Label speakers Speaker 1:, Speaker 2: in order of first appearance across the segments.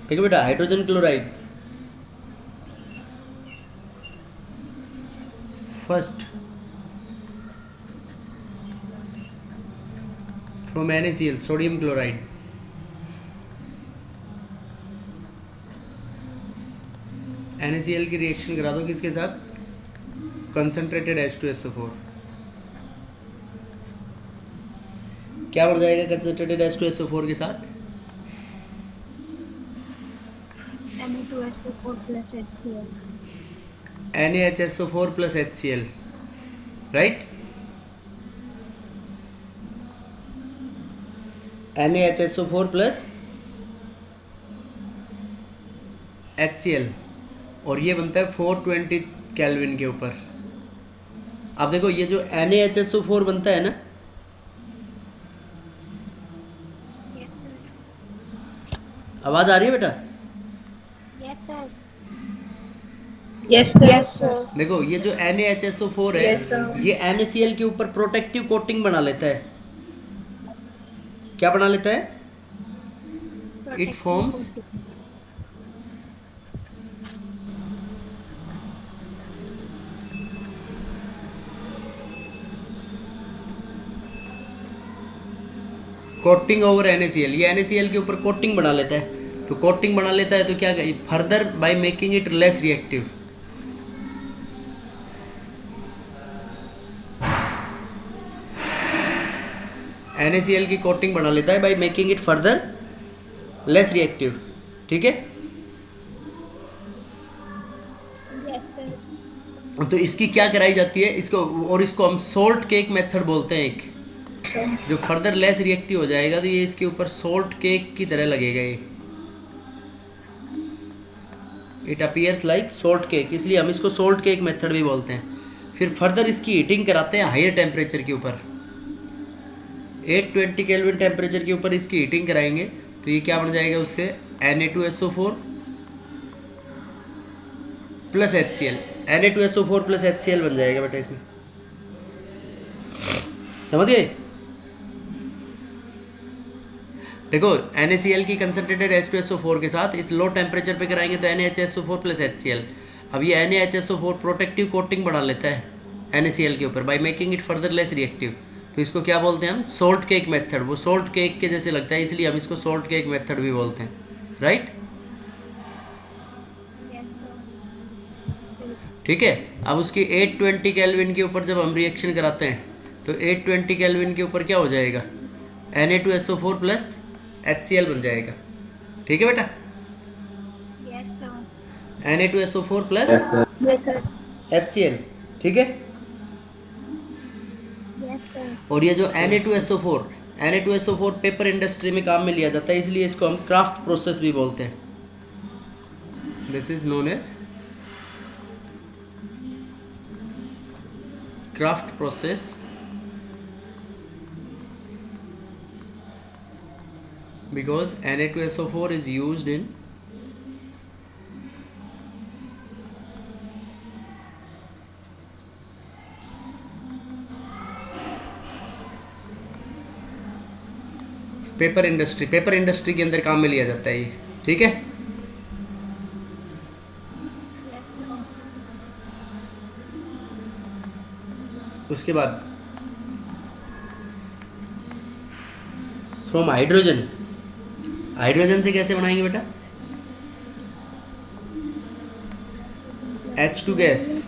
Speaker 1: देखो बेटा, hydrogen chloride first from NaCl, sodium chloride. NaCl की रिएक्शन करा दो किसके साथ? Concentrated H2SO4। क्या बढ़ जाएगा कंसनट्रेटेड H2SO4 के साथ?
Speaker 2: Na2SO4 plus HCl.
Speaker 1: NaHSO4 plus HCl, right? NaHSO4 plus HCl, और ये बनता है 420 केल्विन के ऊपर। अब देखो ये जो NaHSO4 बनता है ना,
Speaker 2: Yes, sir.
Speaker 1: आवाज़ आ रही है बेटा?
Speaker 2: Yes, sir.
Speaker 3: Yes, sir.
Speaker 2: Yes, sir.
Speaker 1: देखो ये जो NaHSO4 है,
Speaker 3: Yes, sir.
Speaker 1: ये NaCl के ऊपर प्रोटेक्टिव कोटिंग बना लेता है। क्या बना लेता है? It
Speaker 2: Protective
Speaker 1: forms
Speaker 2: coating.
Speaker 1: Coating over NaCl। ये NaCl के ऊपर कोटिंग बना लेता है। तो कोटिंग बना लेता है तो क्या further by making it less reactive. NaCl की कोटिंग बना लेता है by making it further less reactive. ठीक है?
Speaker 2: Yes, sir.
Speaker 1: तो इसकी क्या कराई जाती है इसको, और इसको हम सोल्ट केक मेथड बोलते हैं। एक जो फर्दर लेस रिएक्टिव हो जाएगा तो ये इसके ऊपर सोल्ट केक की तरह लगेगा। ये it appears like salt cake, इसलिए हम इसको सोल्ट केक मेथड भी बोलते हैं। फिर फर्दर इसकी हीटिंग कराते हैं हायर टेम्परेचर के ऊपर, 820 केल्विन टेम्परेचर के ऊपर इसकी हीटिंग कराएंगे तो ये क्या बन जाएगा उससे? Na2SO4 plus HCl। Na2SO4 plus HCl बन जाएगा बेटा इसमें। समझ गए? देखो NaCl की कंसनट्रेटेड H2SO4 के साथ इस लो टेम्परेचर पे कराएंगे तो NaHSO4 प्लस HCl। अब ये NaHSO4 प्रोटेक्टिव कोटिंग बढ़ा लेता है NaCl के ऊपर by making it further less reactive. तो इसको क्या बोलते हैं हम? Salt cake method. वो सोल्ट केक के जैसे लगता है इसलिए हम इसको सोल्ट केक मेथड भी बोलते हैं, राइट?
Speaker 2: Yes, sir.
Speaker 1: ठीक है। अब उसकी 820 केल्विन के ऊपर जब हम रिएक्शन कराते हैं तो 820 केल्विन के ऊपर क्या हो जाएगा? Na2SO4 प्लस HCl बन जाएगा। ठीक है बेटा?
Speaker 2: Yes, sir.
Speaker 1: Na2SO4 plus
Speaker 3: Yes, sir.
Speaker 2: Yes, sir.
Speaker 1: HCl। ठीक है?
Speaker 2: Yes, sir.
Speaker 1: और ये जो Na2SO4 पेपर इंडस्ट्री में काम में लिया जाता है, इसलिए इसको हम क्राफ्ट प्रोसेस भी बोलते हैं। This is known as kraft process because Na2SO4 is used in paper industry के अंदर काम में लिया जाता है ये। ठीक है?
Speaker 2: Yes, sir.
Speaker 1: उसके बाद फ्रॉम हाइड्रोजन से कैसे बनाएंगे बेटा? H2 gas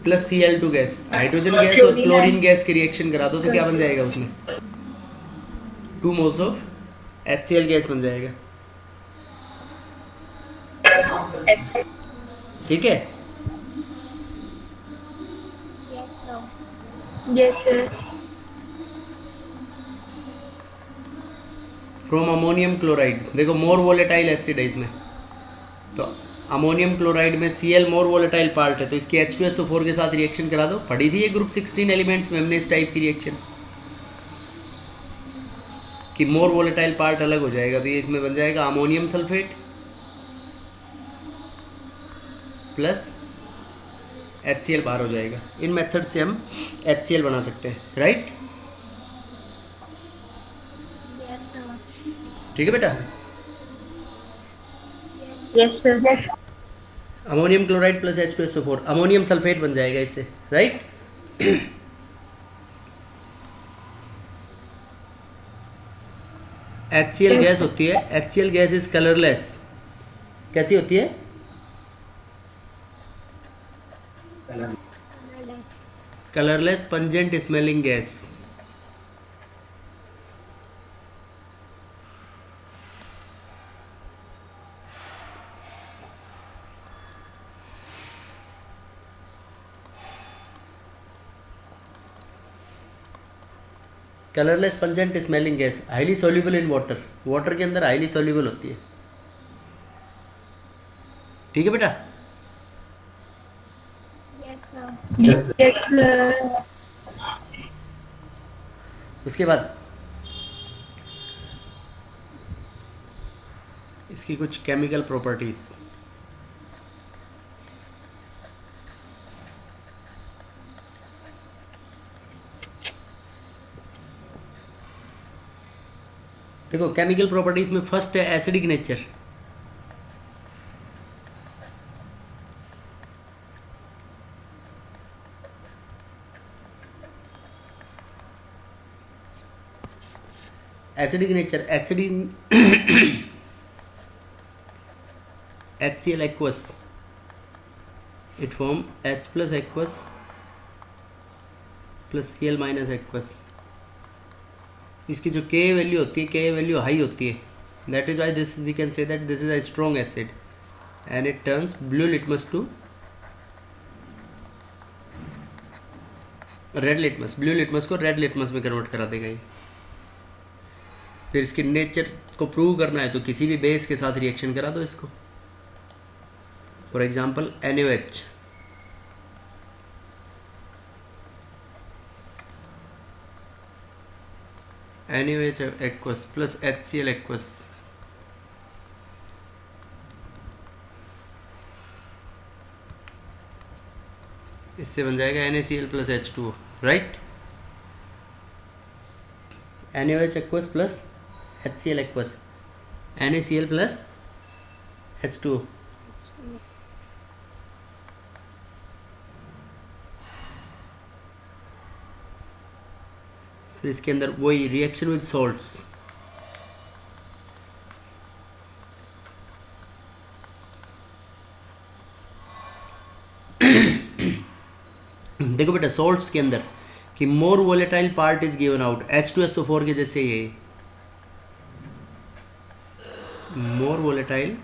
Speaker 1: plus Cl2 gas, hydrogen gas और क्लोरीन गैस की रिएक्शन करा दो तो क्या बन जाएगा उसमें? 2 मोल्स ऑफ HCl गैस बन जाएगा। ठीक है?
Speaker 2: Yes, sir. Yes, sir.
Speaker 1: From ammonium chloride, देखो मोर वोलेटाइल एसिड है इसमें, तो अमोनियम क्लोराइड में Cl मोर वोलेटाइल पार्ट है तो इसकी H2SO4 के साथ रिएक्शन करा दो। पढ़ी थी ये ग्रुप 16 एलिमेंट्स में हमने इस टाइप की रिएक्शन कि मोर वोलेटाइल पार्ट अलग हो जाएगा तो ये इसमें बन जाएगा अमोनियम सल्फेट प्लस HCl बाहर हो जाएगा। इन मेथड से हम HCl बना सकते हैं, राइट?
Speaker 2: Yes, sir.
Speaker 1: ठीक है बेटा?
Speaker 3: Yes, sir.
Speaker 2: Yes.
Speaker 1: Ammonium chloride plus H2SO4 ammonium sulphate बन जाएगा इससे, राइट। HCl गैस होती है, HCl गैस इज कलरलेस। कैसी होती है?
Speaker 2: Colorless.
Speaker 1: Colourless pungent smelling gas. Colourless pungent smelling gas, highly soluble in water, water के अंदर हाईली सॉल्युबल होती है। ठीक है बेटा।
Speaker 2: Yes, sir.
Speaker 4: Yes, sir.
Speaker 2: Yes, sir.
Speaker 1: उसके बाद इसकी कुछ केमिकल प्रॉपर्टीज। देखो केमिकल प्रॉपर्टीज में फर्स्ट है acidic nature. Acidic nature, acidic HCl aqueous, it form H plus aqueous plus Cl minus aqueous। इसकी जो Ka वैल्यू होती है, Ka वैल्यू हाई होती है, that is why this we can say that this is a strong acid and it turns blue litmus to red litmus. Blue litmus को red litmus में convert करा देगा ये। फिर इसके नेचर को प्रूव करना है तो किसी भी बेस के साथ रिएक्शन करा दो इसको। For example NaOH, NaOH aqueous plus HCl aqueous, इससे बन जाएगा NaCl plus H2O, right. NaOH aqueous plus HCl aqueous, NaCl plus H2O। फिर इसके अंदर वही रिएक्शन विद सॉल्ट्स। देखो बेटा सॉल्ट्स के अंदर कि more volatile part is given out, H2SO4 के जैसे ये more volatile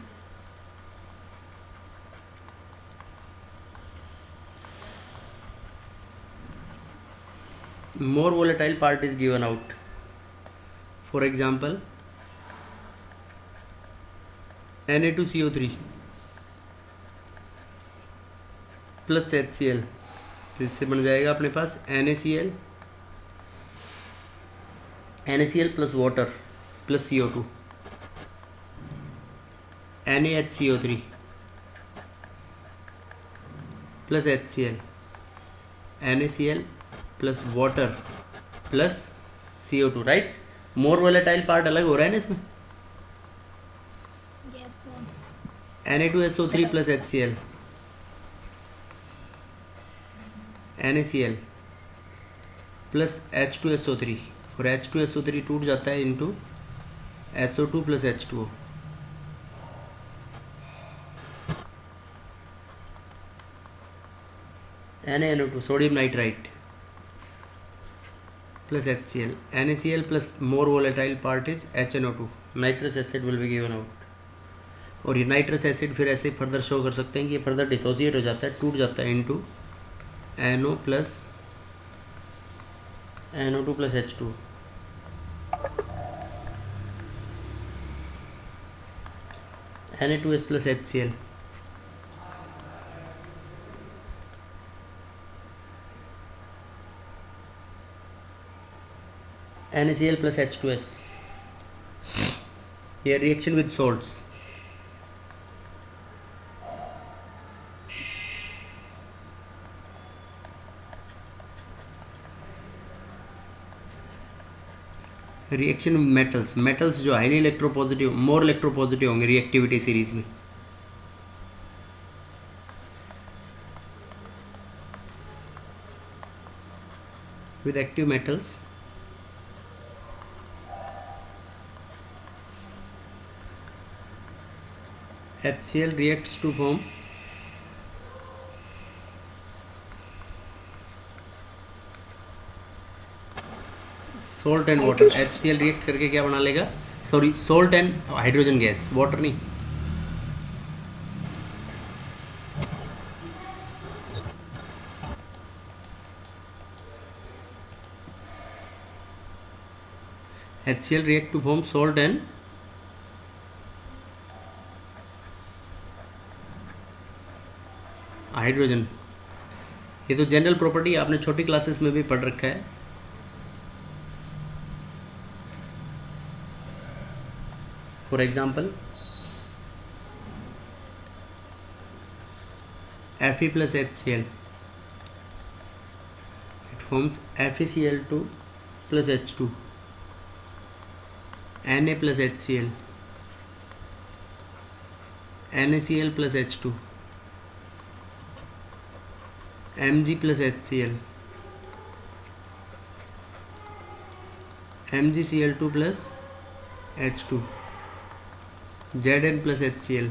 Speaker 1: part is given out. For example Na2CO3 plus HCl, तो इससे बन जाएगा अपने पास NaCl plus water plus CO2, NaHCO3 plus HCl, NaCl plus water plus CO2, right. More volatile part अलग हो रहा है ना इसमें।
Speaker 2: Yes, sir.
Speaker 1: Na2SO3 plus HCl, NaCl plus H2SO3, और H2SO3 टूट जाता है into SO2 plus H2O। NaNO2 sodium nitrite plus HCl, NaCl plus more volatile part is HNO2, nitrous acid will be given out। और ये nitrous acid फिर ऐसे further show कर सकते हैं कि ये फर्दर डिसोसिएट हो जाता है, टूट जाता है into NO plus NO2 plus H2, Na2S plus HCl, NaCl plus H2S। Here reaction with salts। Reaction metals, metals जो हाईली इलेक्ट्रोपॉजिटिव, मोर इलेक्ट्रोपॉजिटिव होंगे रिएक्टिविटी सीरीज में, with active metals, HCl reacts to form salt and water. HCl react करके क्या बना लेगा, sorry salt and hydrogen gas, water नहीं. HCl react to form salt and hydrogen. ये तो general property आपने छोटी क्लासेस में भी पढ़ रखा है. For example Fe plus HCl, it forms FeCl2 plus H2, Na plus HCl, NaCl plus H2, Mg plus HCl, MgCl2 plus H2, Zn plus HCl,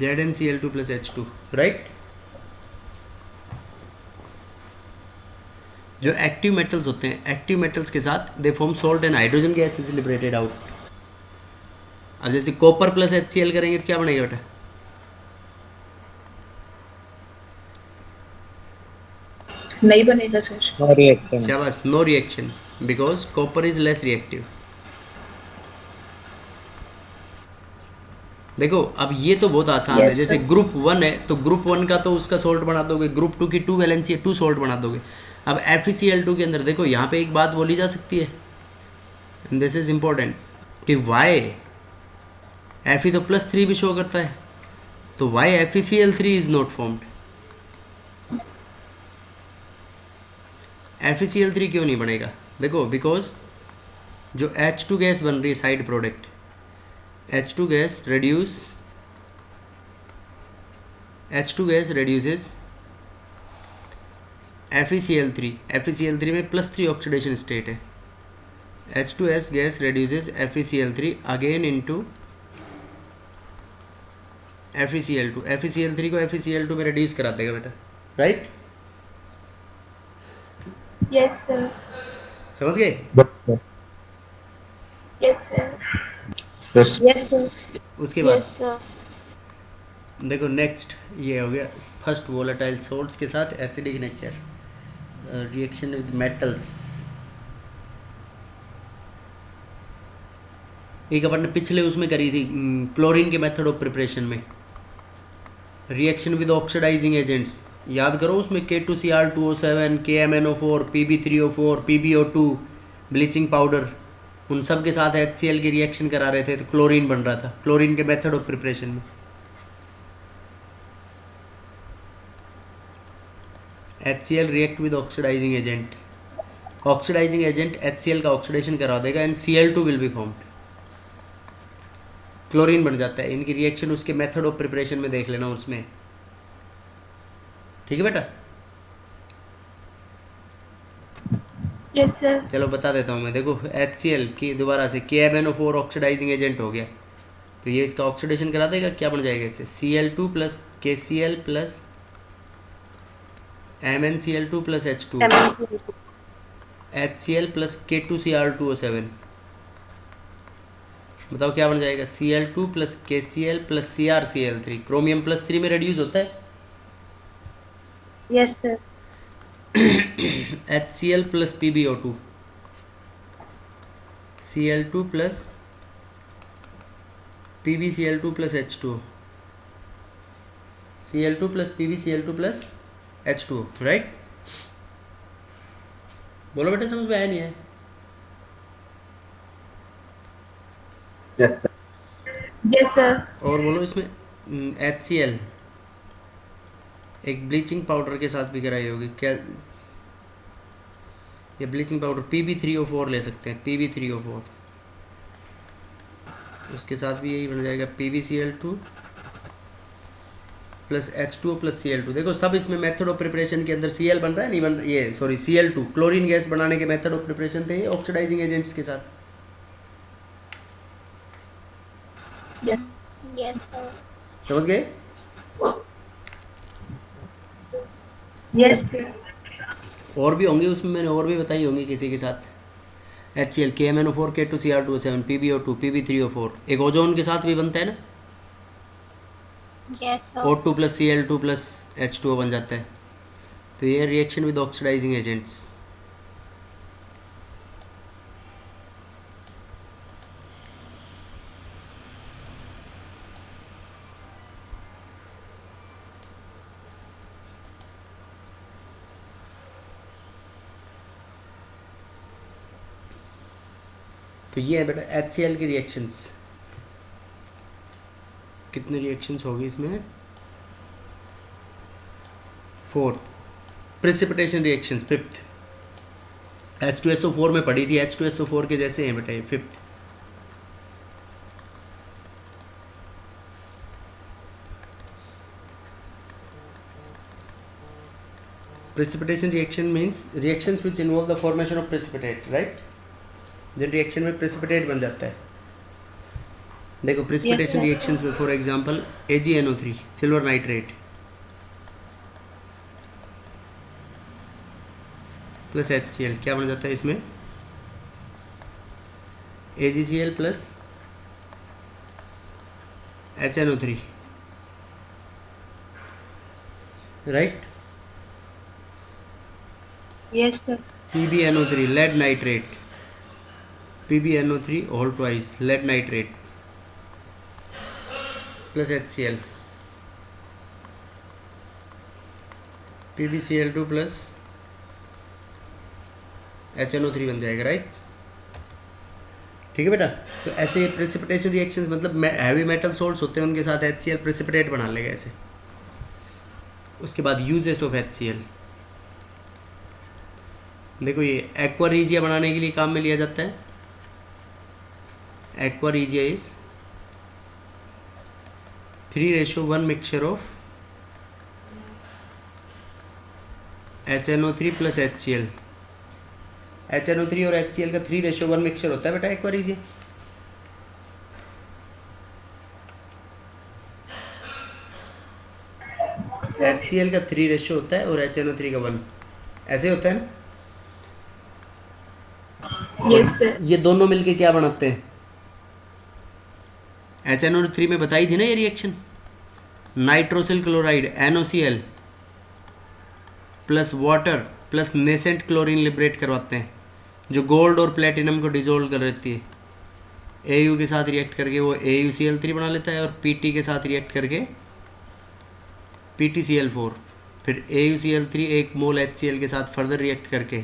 Speaker 1: ZnCl2 plus H2, right. जो active metals होते हैं, active metals के साथ they form salt and hydrogen gas is liberated out. अब जैसे copper plus HCl करेंगे तो क्या बनेगा बेटा,
Speaker 3: नहीं बनेगा सर.
Speaker 4: No reaction.
Speaker 1: शाबाश, no reaction because copper is less reactive. देखो अब ये तो बहुत आसान है.
Speaker 3: Yes,
Speaker 1: जैसे
Speaker 3: sir.
Speaker 1: ग्रुप 1 है तो ग्रुप 1 का तो उसका सोल्ट बना दोगे, ग्रुप 2 की 2 वैलेंसी है, 2 सोल्ट बना दोगे. अब FeCl2 के अंदर देखो यहाँ पे एक बात बोली जा सकती है, दिस इज इम्पोर्टेंट, कि वाई Fe तो +3 भी शो करता है, तो Y FeCl3 is not formed. FeCl3 क्यों नहीं बनेगा, देखो बिकॉज जो H2 गैस बन रही है side product, H2 gas reduces FeCl3. FeCl3 में +3 ऑक्सीडेशन स्टेट है. H2S gas reduces FeCl3 again into FeCl2. FeCl3 को FeCl2 में reduce करा देगा बेटा, राइट.
Speaker 2: Yes, sir.
Speaker 1: समझ गए.
Speaker 2: Yes, sir.
Speaker 3: Yes sir.
Speaker 1: उसके बाद
Speaker 2: Yes, sir.
Speaker 1: देखो नेक्स्ट ये हो गया फर्स्ट वोलेटाइल सॉल्ट्स के साथ acidic nature, reaction with metals. एक अपन ने पिछले उसमें करी थी क्लोरीन के मेथड ऑफ प्रिपरेशन में, रिएक्शन विद ऑक्सीडाइजिंग एजेंट्स. याद करो उसमें K2Cr2O7, KMnO4, Pb3O4, PbO2, bleaching powder, उन सब के साथ HCl की रिएक्शन करा रहे थे तो क्लोरीन बन रहा था. क्लोरीन के मेथड ऑफ प्रिपरेशन में HCl react with oxidising agent. Oxidising agent HCl का ऑक्सीडेशन करा देगा and Cl2 will be formed. Chlorine बन जाता है. इनकी रिएक्शन उसके मेथड ऑफ प्रिपरेशन में देख लेना उसमें, ठीक है बेटा.
Speaker 2: Yes, sir.
Speaker 1: चलो बता देता हूँ मैं. देखो HCl की दोबारा से KMnO4 ऑक्सीडाइजिंग एजेंट हो गया, तो ये इसका ऑक्सीडेशन करा देगा. क्या बन जाएगा इससे, Cl2 plus KCl plus MnCl2 plus H2, HCl plus K2Cr2O7. बताओ क्या बन जाएगा, Cl2 plus KCl plus CrCl3. Chromium +3 में रिड्यूस होता है.
Speaker 3: Yes sir.
Speaker 1: HCl plus PbO2, Cl2 plus PbCl2 plus H2O, Cl2 plus PbCl2 plus H2O, right. बोलो बेटा, समझ में आया नहीं है.
Speaker 4: Yes sir.
Speaker 2: Yes, sir.
Speaker 1: और बोलो इसमें HCl एक ब्लीचिंग पाउडर के साथ भी कराई होगी क्या, ये ब्लीचिंग पाउडर Pb3O4 ले सकते हैं, Pb3O4, उसके साथ भी यही बन जाएगा PbCl2 plus H2O plus Cl2। देखो सब इसमें मेथड ऑफ प्रिपरेशन के अंदर Cl बन रहा है, नहीं बन ये सॉरी Cl2 क्लोरीन गैस बनाने के मेथड ऑफ प्रिपरेशन थे ये ऑक्सीडाइजिंग एजेंट्स के साथ।
Speaker 2: Yes.
Speaker 5: Yes, sir.
Speaker 1: समझ गए?
Speaker 2: Yes, sir.
Speaker 1: और भी होंगे उसमें, मैंने और भी बताई होंगी किसी के साथ। HCl KMNO4 K2Cr2O7 PbO2 Pb3O4 एक ओजोन के साथ भी बनता है ना,
Speaker 5: Yes, sir.
Speaker 1: O2 plus Cl2 plus H2O बन जाता है। तो ये रिएक्शन विद ऑक्सीडाइजिंग एजेंट्स। तो ये है बेटा HCl की रिएक्शंस। कितने रिएक्शंस होगी इसमें? 4 प्रेसिपिटेशन रिएक्शंस। 5th H2SO4 में पढ़ी थी, H2SO4 के जैसे हैं बेटा ये 5th। precipitation reaction means reactions which involve the formation of precipitate, right? then reaction में precipitate बन जाता है। देखो precipitation
Speaker 2: Yes,
Speaker 1: reactions में for example AgNO3 silver nitrate plus HCl क्या बन जाता है इसमें? AgCl plus HNO3, right?
Speaker 2: Yes, sir.
Speaker 1: PbNO3 lead nitrate, PbNO3 whole twice lead nitrate plus HCl, PbCl2 plus HNO3 बन जाएगा, राइट? ठीक है बेटा। तो ऐसे प्रेसिपिटेशन रिएक्शंस मतलब हैवी मेटल सोल्ट्स होते हैं उनके साथ HCl प्रेसिपिटेट बना लेगा ऐसे। उसके बाद यूजेस ऑफ HCl, देखो ये एक्वा रीजिया बनाने के लिए काम में लिया जाता है। Aqua regia is 3:1 mixture of HNO3 plus HCl। HNO3 और HCl का 3:1 मिक्सचर होता है बेटा एक्वा रीजिया। HCl का 3 रेशियो होता है और HNO3 का 1, ऐसे होता है ना।
Speaker 2: Yes, sir.
Speaker 1: ये दोनों मिलके क्या बनाते हैं? HNO3 में बताई थी ना ये reaction, nitrosyl chloride NOCl plus water plus nascent chlorine liberate करवाते हैं, जो गोल्ड और प्लेटिनम को डिजोल्व कर देती है। AU के साथ रिएक्ट करके वो AuCl3 बना लेता है और PT के साथ रिएक्ट करके PtCl4, फिर AuCl3 एक मोल HCl के साथ फर्दर रिएक्ट करके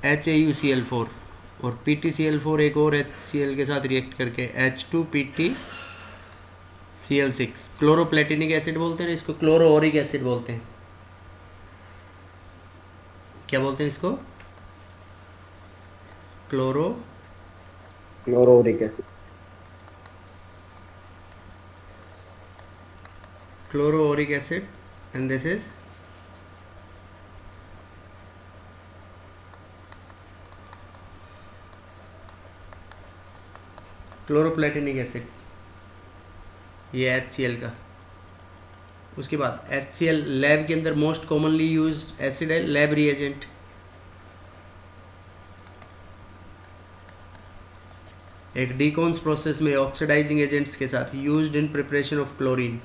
Speaker 1: HAuCl4 और PtCl4 एक और HCl के साथ रिएक्ट करके H2PtCl6। क्लोरोप्लेटिनिक एसिड बोलते हैं इसको, क्लोरोओरिक एसिड बोलते हैं। क्या बोलते हैं इसको?
Speaker 4: Chloroauric acid.
Speaker 1: Chloroauric acid and this is chloroplatinic acid, ये HCl का। उसके बाद HCl लैब के अंदर मोस्ट कॉमनली यूज्ड एसिड है, लैब रिएजेंट। एक डीकॉन्स प्रोसेस में ऑक्सीडाइजिंग एजेंट्स के साथ used in preparation of chlorine.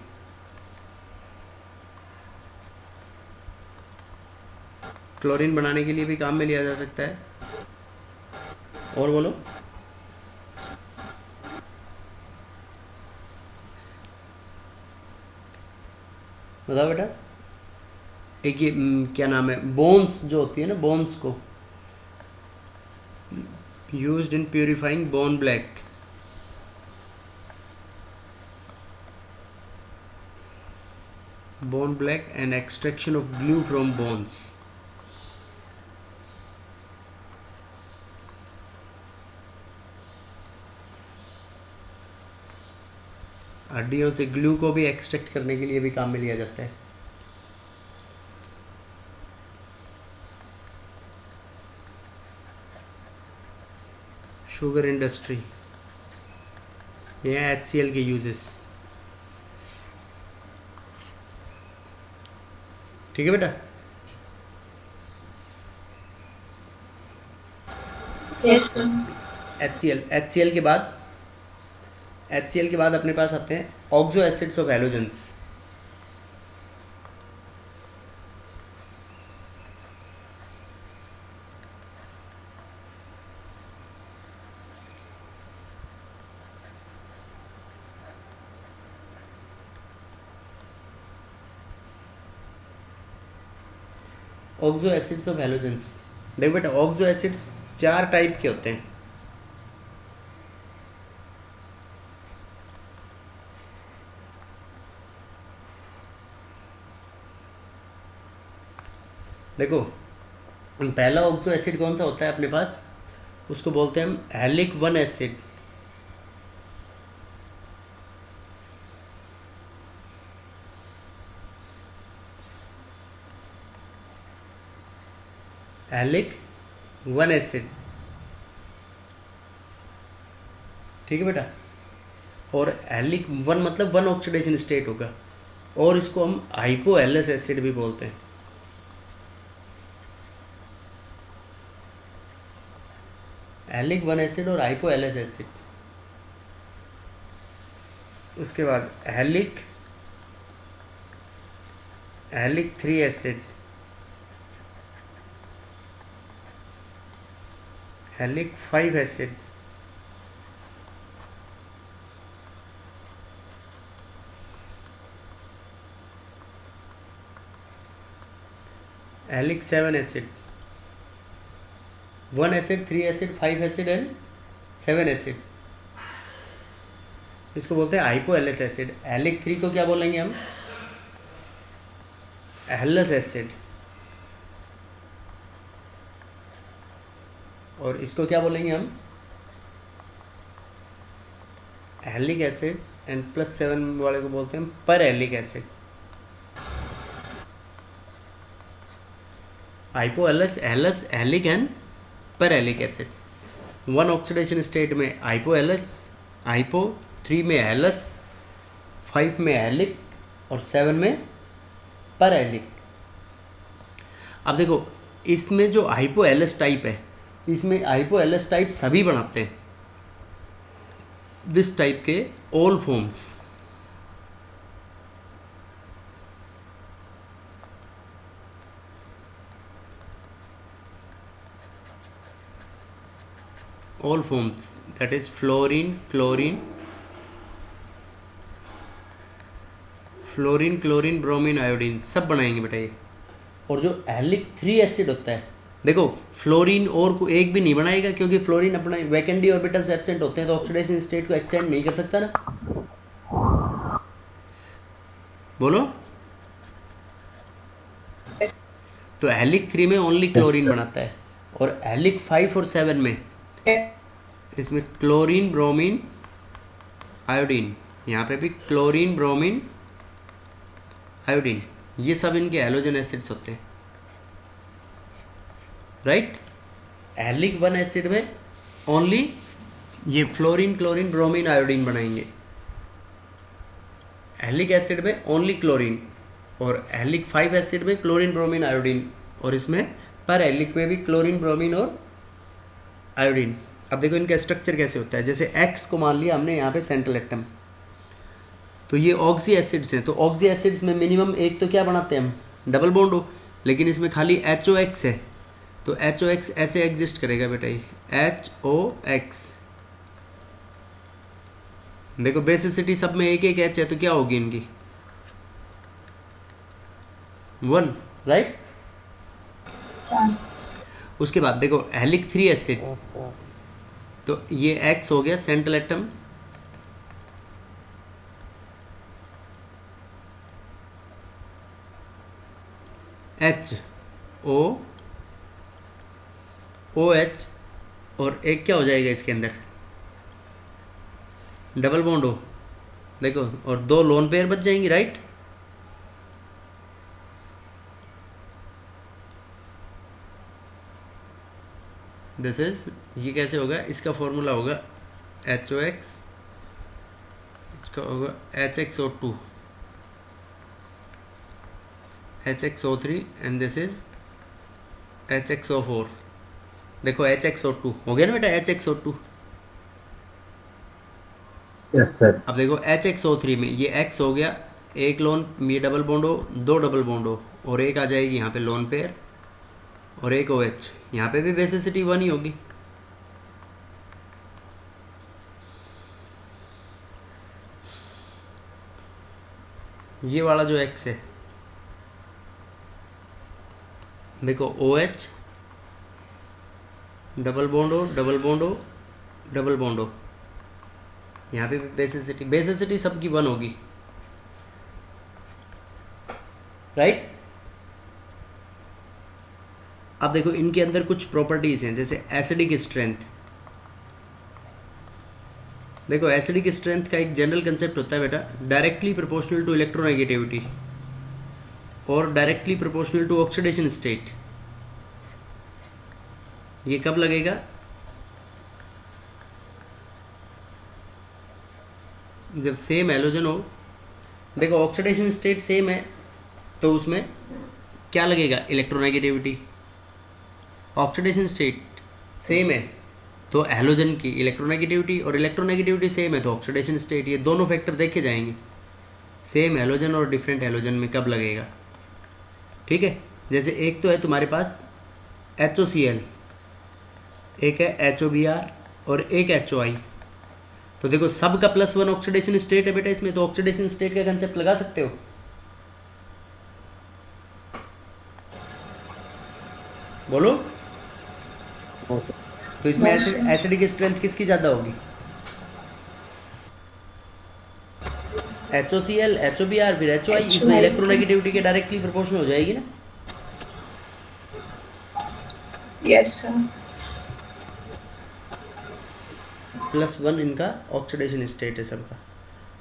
Speaker 1: Chlorine बनाने के लिए भी काम में लिया जा सकता है। और बोलो, बताओ बेटा। एक ये क्या नाम है, बोन्स जो होती है ना, बोन्स को used in purifying bone black. Bone black and extraction of glue from bones. हड्डियों से ग्लू को भी एक्सट्रैक्ट करने के लिए भी काम में लिया जाता है। शुगर इंडस्ट्री, ये है HCl के यूजेस। ठीक है बेटा।
Speaker 2: Yes, sir.
Speaker 1: HCl के बाद अपने पास आते हैं oxo acids of halogens. Oxo acids of halogens, देखो बेटा ऑक्सो एसिड्स 4 टाइप के होते हैं। देखो पहला ऑक्सो एसिड कौन सा होता है अपने पास, उसको बोलते हैं हम हैलिक 1 एसिड। हैलिक 1 एसिड, ठीक है बेटा। और हैलिक 1 मतलब 1 ऑक्सीडेशन स्टेट होगा, और इसको हम हाइपोएलस एसिड भी बोलते हैं। हैलिक 1 एसिड और हाइपोएलस एसिड। उसके बाद halic 3 acid, halic 5 acid, halic 7 acid. 1 acid, 3 acid, 5 acid and 7 acid, इसको बोलते हैं हाइपोएलस एसिड। हैलिक 3 को क्या बोलेंगे हम, एहलस एसिड, और इसको क्या बोलेंगे हम, हैलिक एसिड, एंड +7 वाले को बोलते हैं पर हैलिक एसिड। हाइपोएलस, एहलस, हैलिक एंड पर हैलिक एसिड। 1 ऑक्सीडेशन स्टेट में हाइपोएलस, हाइपो, 3 में एहलस, 5 में हैलिक और 7 में पर हैलिक। अब देखो इसमें जो हाइपोएलस टाइप है, इसमें हाइपोएलस टाइप सभी बनाते हैं, दिस टाइप के all forms. all forms, that is fluorine, chlorine, bromine, iodine सब बनाएंगे बेटा ये। और जो हैलिक 3 एसिड होता है, देखो फ्लोरीन और को एक भी नहीं बनाएगा, क्योंकि फ्लोरीन अपना वैकेंडी ऑर्बिटल्स एब्सेंट होते हैं, तो ऑक्सीडेशन स्टेट को एक्सटेंड नहीं कर सकता ना। बोलो। तो हैलिक 3 में ओनली क्लोरीन बनाता है, और हैलिक 5 और 7 में इसमें क्लोरीन, ब्रोमीन, आयोडीन, यहाँ पे भी क्लोरीन, ब्रोमीन, आयोडीन, ये सब इनके हैलोजन एसिड्स होते हैं, राइट। हैलिक 1 एसिड में ओनली ये फ्लोरीन, क्लोरीन, ब्रोमीन, आयोडीन बनाएंगे। हैलिक एसिड में ओनली क्लोरीन, और हैलिक 5 एसिड में क्लोरीन, ब्रोमीन, आयोडीन, और इसमें पर हैलिक में भी क्लोरीन, ब्रोमीन और आयोडीन। अब देखो इनका स्ट्रक्चर कैसे होता है। जैसे X को मान लिया हमने यहाँ पे सेंट्रल एटम, तो ये ऑक्सी एसिड्स हैं, तो ऑक्सी एसिड्स में मिनिमम एक तो क्या बनाते हैं हम, डबल बॉन्ड हो, लेकिन इसमें खाली HOX है, तो HOX ऐसे एग्जिस्ट करेगा बेटा, ये HOX। देखो बेसिसिटी सब में एक एक H है, तो क्या होगी इनकी 1, राइट। उसके बाद देखो हैलिक 3 एसिड, तो ये X हो गया सेंट्रल एटम, OH, और एक क्या हो जाएगा इसके अंदर, डबल बॉन्ड हो, देखो, और 2 लोन पेयर बच जाएंगी, राइट। दिस इज, ये कैसे होगा, इसका फॉर्मूला होगा HOX, इसका होगा HXO2, HXO3 and this is HXO4। देखो HXO2 हो गया ना बेटा, HXO2।
Speaker 4: Yes, sir.
Speaker 1: अब देखो HXO3 में ये X हो गया, एक लोन, ये डबल बॉन्ड हो, 2 डबल बॉन्ड हो, और एक आ जाएगी यहाँ पे लोन पेयर, और एक OH, यहाँ पे भी बेसिसिटी 1 ही होगी। ये वाला जो X है, देखो OH, डबल बॉन्ड हो, डबल बॉन्ड हो, डबल बॉन्ड हो, यहाँ पे भी बेसिसिटी सबकी 1 होगी, राइट। अब देखो इनके अंदर कुछ प्रॉपर्टीज हैं, जैसे एसिडिक स्ट्रेंथ। देखो एसिडिक स्ट्रेंथ का एक जनरल कंसेप्ट होता है बेटा, डायरेक्टली प्रोपोर्शनल टू इलेक्ट्रोनेगेटिविटी और directly proportional to oxidation state. ये कब लगेगा, जब सेम हैलोजन हो। देखो ऑक्सीडेशन स्टेट सेम है तो उसमें क्या लगेगा, इलेक्ट्रोनेगेटिविटी। ऑक्सीडेशन स्टेट सेम है तो हैलोजन की इलेक्ट्रोनेगेटिविटी, और इलेक्ट्रोनेगेटिविटी सेम है तो ऑक्सीडेशन स्टेट। ये दोनों फैक्टर देखे जाएंगे सेम हैलोजन और डिफरेंट हैलोजन में कब लगेगा, ठीक है। जैसे एक तो है तुम्हारे पास HOCl, एक है HOBr और एक HOI। तो देखो सब का +1 ऑक्सीडेशन स्टेट है बेटा इसमें, तो ऑक्सीडेशन स्टेट का कंसेप्ट लगा सकते हो। बोलो,
Speaker 4: Okay.
Speaker 1: तो इसमें
Speaker 3: No, sir.
Speaker 1: एसिडिक स्ट्रेंथ किसकी ज़्यादा होगी, HOCl, HOBr, फिर HOI। इसमें
Speaker 3: HOI
Speaker 1: इलेक्ट्रोनेगेटिविटी के डायरेक्टली प्रोपोर्शनल हो जाएगी ना।
Speaker 3: Yes, sir.
Speaker 1: +1 इनका ऑक्सीडेशन स्टेट है सबका।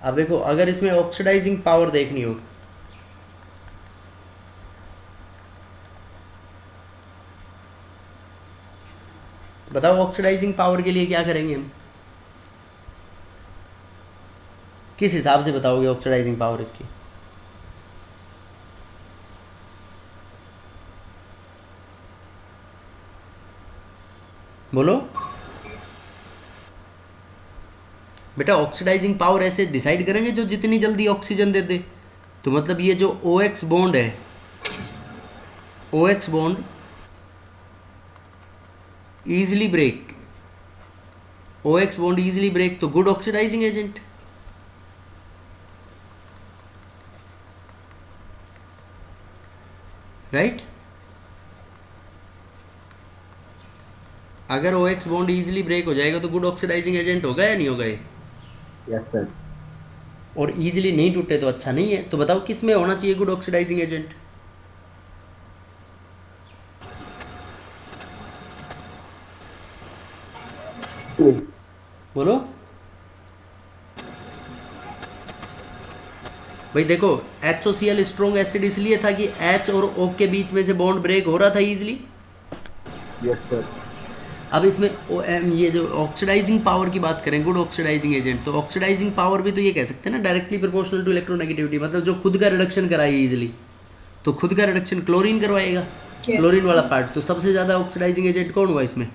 Speaker 1: अब देखो अगर इसमें ऑक्सीडाइजिंग पावर देखनी हो, बताओ ऑक्सीडाइजिंग पावर के लिए क्या करेंगे हम, किस हिसाब से बताओगे ऑक्सीडाइजिंग पावर इसकी। बोलो बेटा, ऑक्सीडाइजिंग पावर ऐसे डिसाइड करेंगे जो जितनी जल्दी ऑक्सीजन दे दे। तो मतलब ये जो OX बॉन्ड है, OX bond easily break, OX bond easily break, तो गुड ऑक्सीडाइजिंग एजेंट। राइट, अगर OX बॉन्ड ईजिली ब्रेक हो जाएगा तो गुड ऑक्सीडाइजिंग एजेंट होगा या नहीं होगा ये।
Speaker 4: Yes, sir.
Speaker 1: और ईजिली नहीं टूटे तो अच्छा नहीं है। तो बताओ किस में होना चाहिए गुड ऑक्सीडाइजिंग एजेंट। बोलो भाई। देखो HOCl स्ट्रॉन्ग एसिड इसलिए था कि H और O के बीच में से बॉन्ड ब्रेक हो रहा था इजीली।
Speaker 4: Yes, sir.
Speaker 1: अब इसमें ये जो ऑक्सीडाइजिंग पावर की बात करें, गुड ऑक्सीडाइजिंग एजेंट, तो ऑक्सीडाइजिंग पावर भी तो ये कह सकते हैं ना डायरेक्टली प्रोपोर्शनल टू इलेक्ट्रोनेगेटिविटी, मतलब जो खुद का रिडक्शन कराए इजीली। तो खुद का रिडक्शन क्लोरीन करवाएगा,
Speaker 3: Yes.
Speaker 1: क्लोरीन वाला पार्ट। तो सबसे ज़्यादा ऑक्सीडाइजिंग एजेंट कौन हुआ इसमें,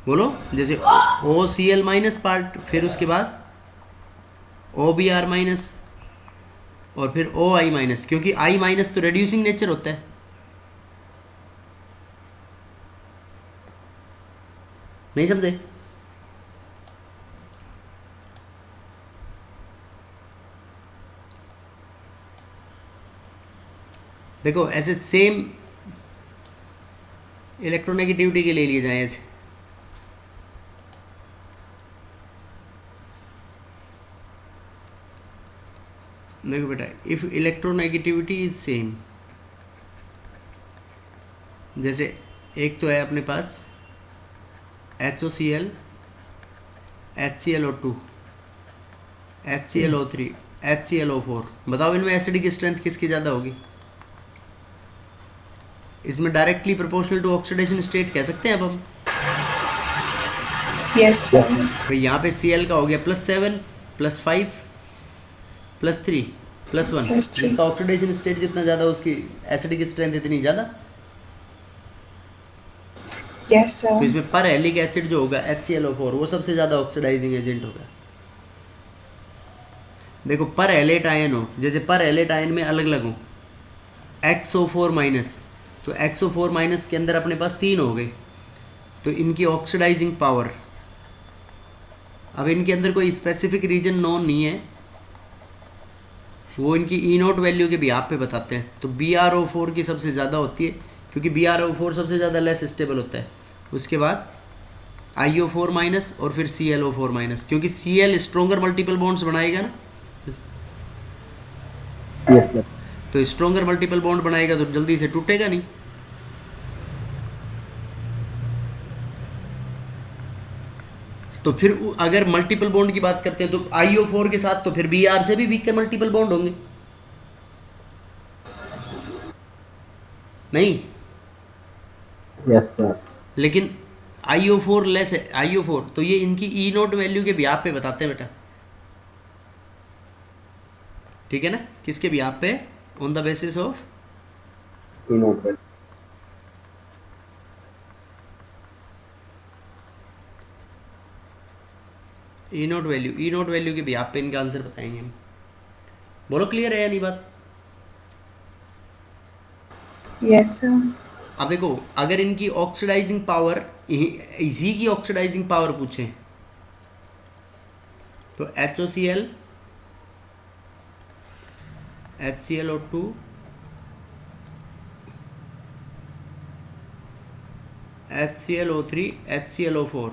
Speaker 1: बोलो। जैसे OCl माइनस पार्ट, फिर उसके बाद OBr माइनस, और फिर OI माइनस, क्योंकि I माइनस तो रिड्यूसिंग नेचर होता है। नहीं समझे। देखो ऐसे सेम इलेक्ट्रोनेगेटिविटी के ले लिए जाए ऐसे, देखो बेटा, इफ इलेक्ट्रोनेगेटिविटी इज सेम, जैसे एक तो है अपने पास HOCl HClO2, HClO3 HClO4, बताओ इनमें एसिडिक स्ट्रेंथ किसकी ज़्यादा होगी? इसमें directly proportional to oxidation state कह सकते हैं अब हम।
Speaker 3: Yes, sir.
Speaker 1: भाई यहाँ पे Cl का हो गया +7 +5 +3 +1,
Speaker 3: +3.
Speaker 1: जिसका ऑक्सीडेशन स्टेट जितना ज़्यादा उसकी एसिडिक स्ट्रेंथ इतनी ज़्यादा।
Speaker 3: Yes, sir.
Speaker 1: तो इसमें पर एलिक एसिड जो होगा HClO4 वो सबसे ज़्यादा ऑक्सीडाइजिंग एजेंट होगा। देखो पर एलेट आयन हो, जैसे पर एलेट आयन में अलग अलग हो XO4-, तो XO4- के अंदर अपने पास 3 हो गए, तो इनकी ऑक्सीडाइजिंग पावर, अब इनके अंदर कोई स्पेसिफिक रीजन नोन नहीं है, वो इनकी E0 वैल्यू के भी आप पे बताते हैं। तो BrO4 की सबसे ज़्यादा होती है, क्योंकि BrO4 सबसे ज़्यादा लेस स्टेबल होता है। उसके बाद IO4- और फिर ClO4-, क्योंकि Cl स्ट्रोंगर मल्टीपल बॉन्ड्स बनाएगा ना,
Speaker 4: Yes, sir.
Speaker 1: तो स्ट्रोंगर मल्टीपल बॉन्ड बनाएगा तो जल्दी से टूटेगा नहीं। तो फिर अगर मल्टीपल बॉन्ड की बात करते हैं तो IO4 के साथ तो फिर Br से भी वीकर मल्टीपल बॉन्ड होंगे, नहीं?
Speaker 4: Yes, sir.
Speaker 1: लेकिन IO4 लेस है, IO4 तो ये इनकी E0 वैल्यू के भी आप पे बताते हैं बेटा, ठीक है ना? किसके भी आप पे? On the basis of
Speaker 4: E0 value.
Speaker 1: E0 value के भी आप पे इनका आंसर बताएंगे हम। बोलो क्लियर है या नहीं बात?
Speaker 3: Yes, sir.
Speaker 1: अब देखो अगर इनकी ऑक्सीडाइजिंग पावर, इसी की ऑक्सीडाइजिंग पावर पूछें तो HOCl HClO2 HClO3 HClO4,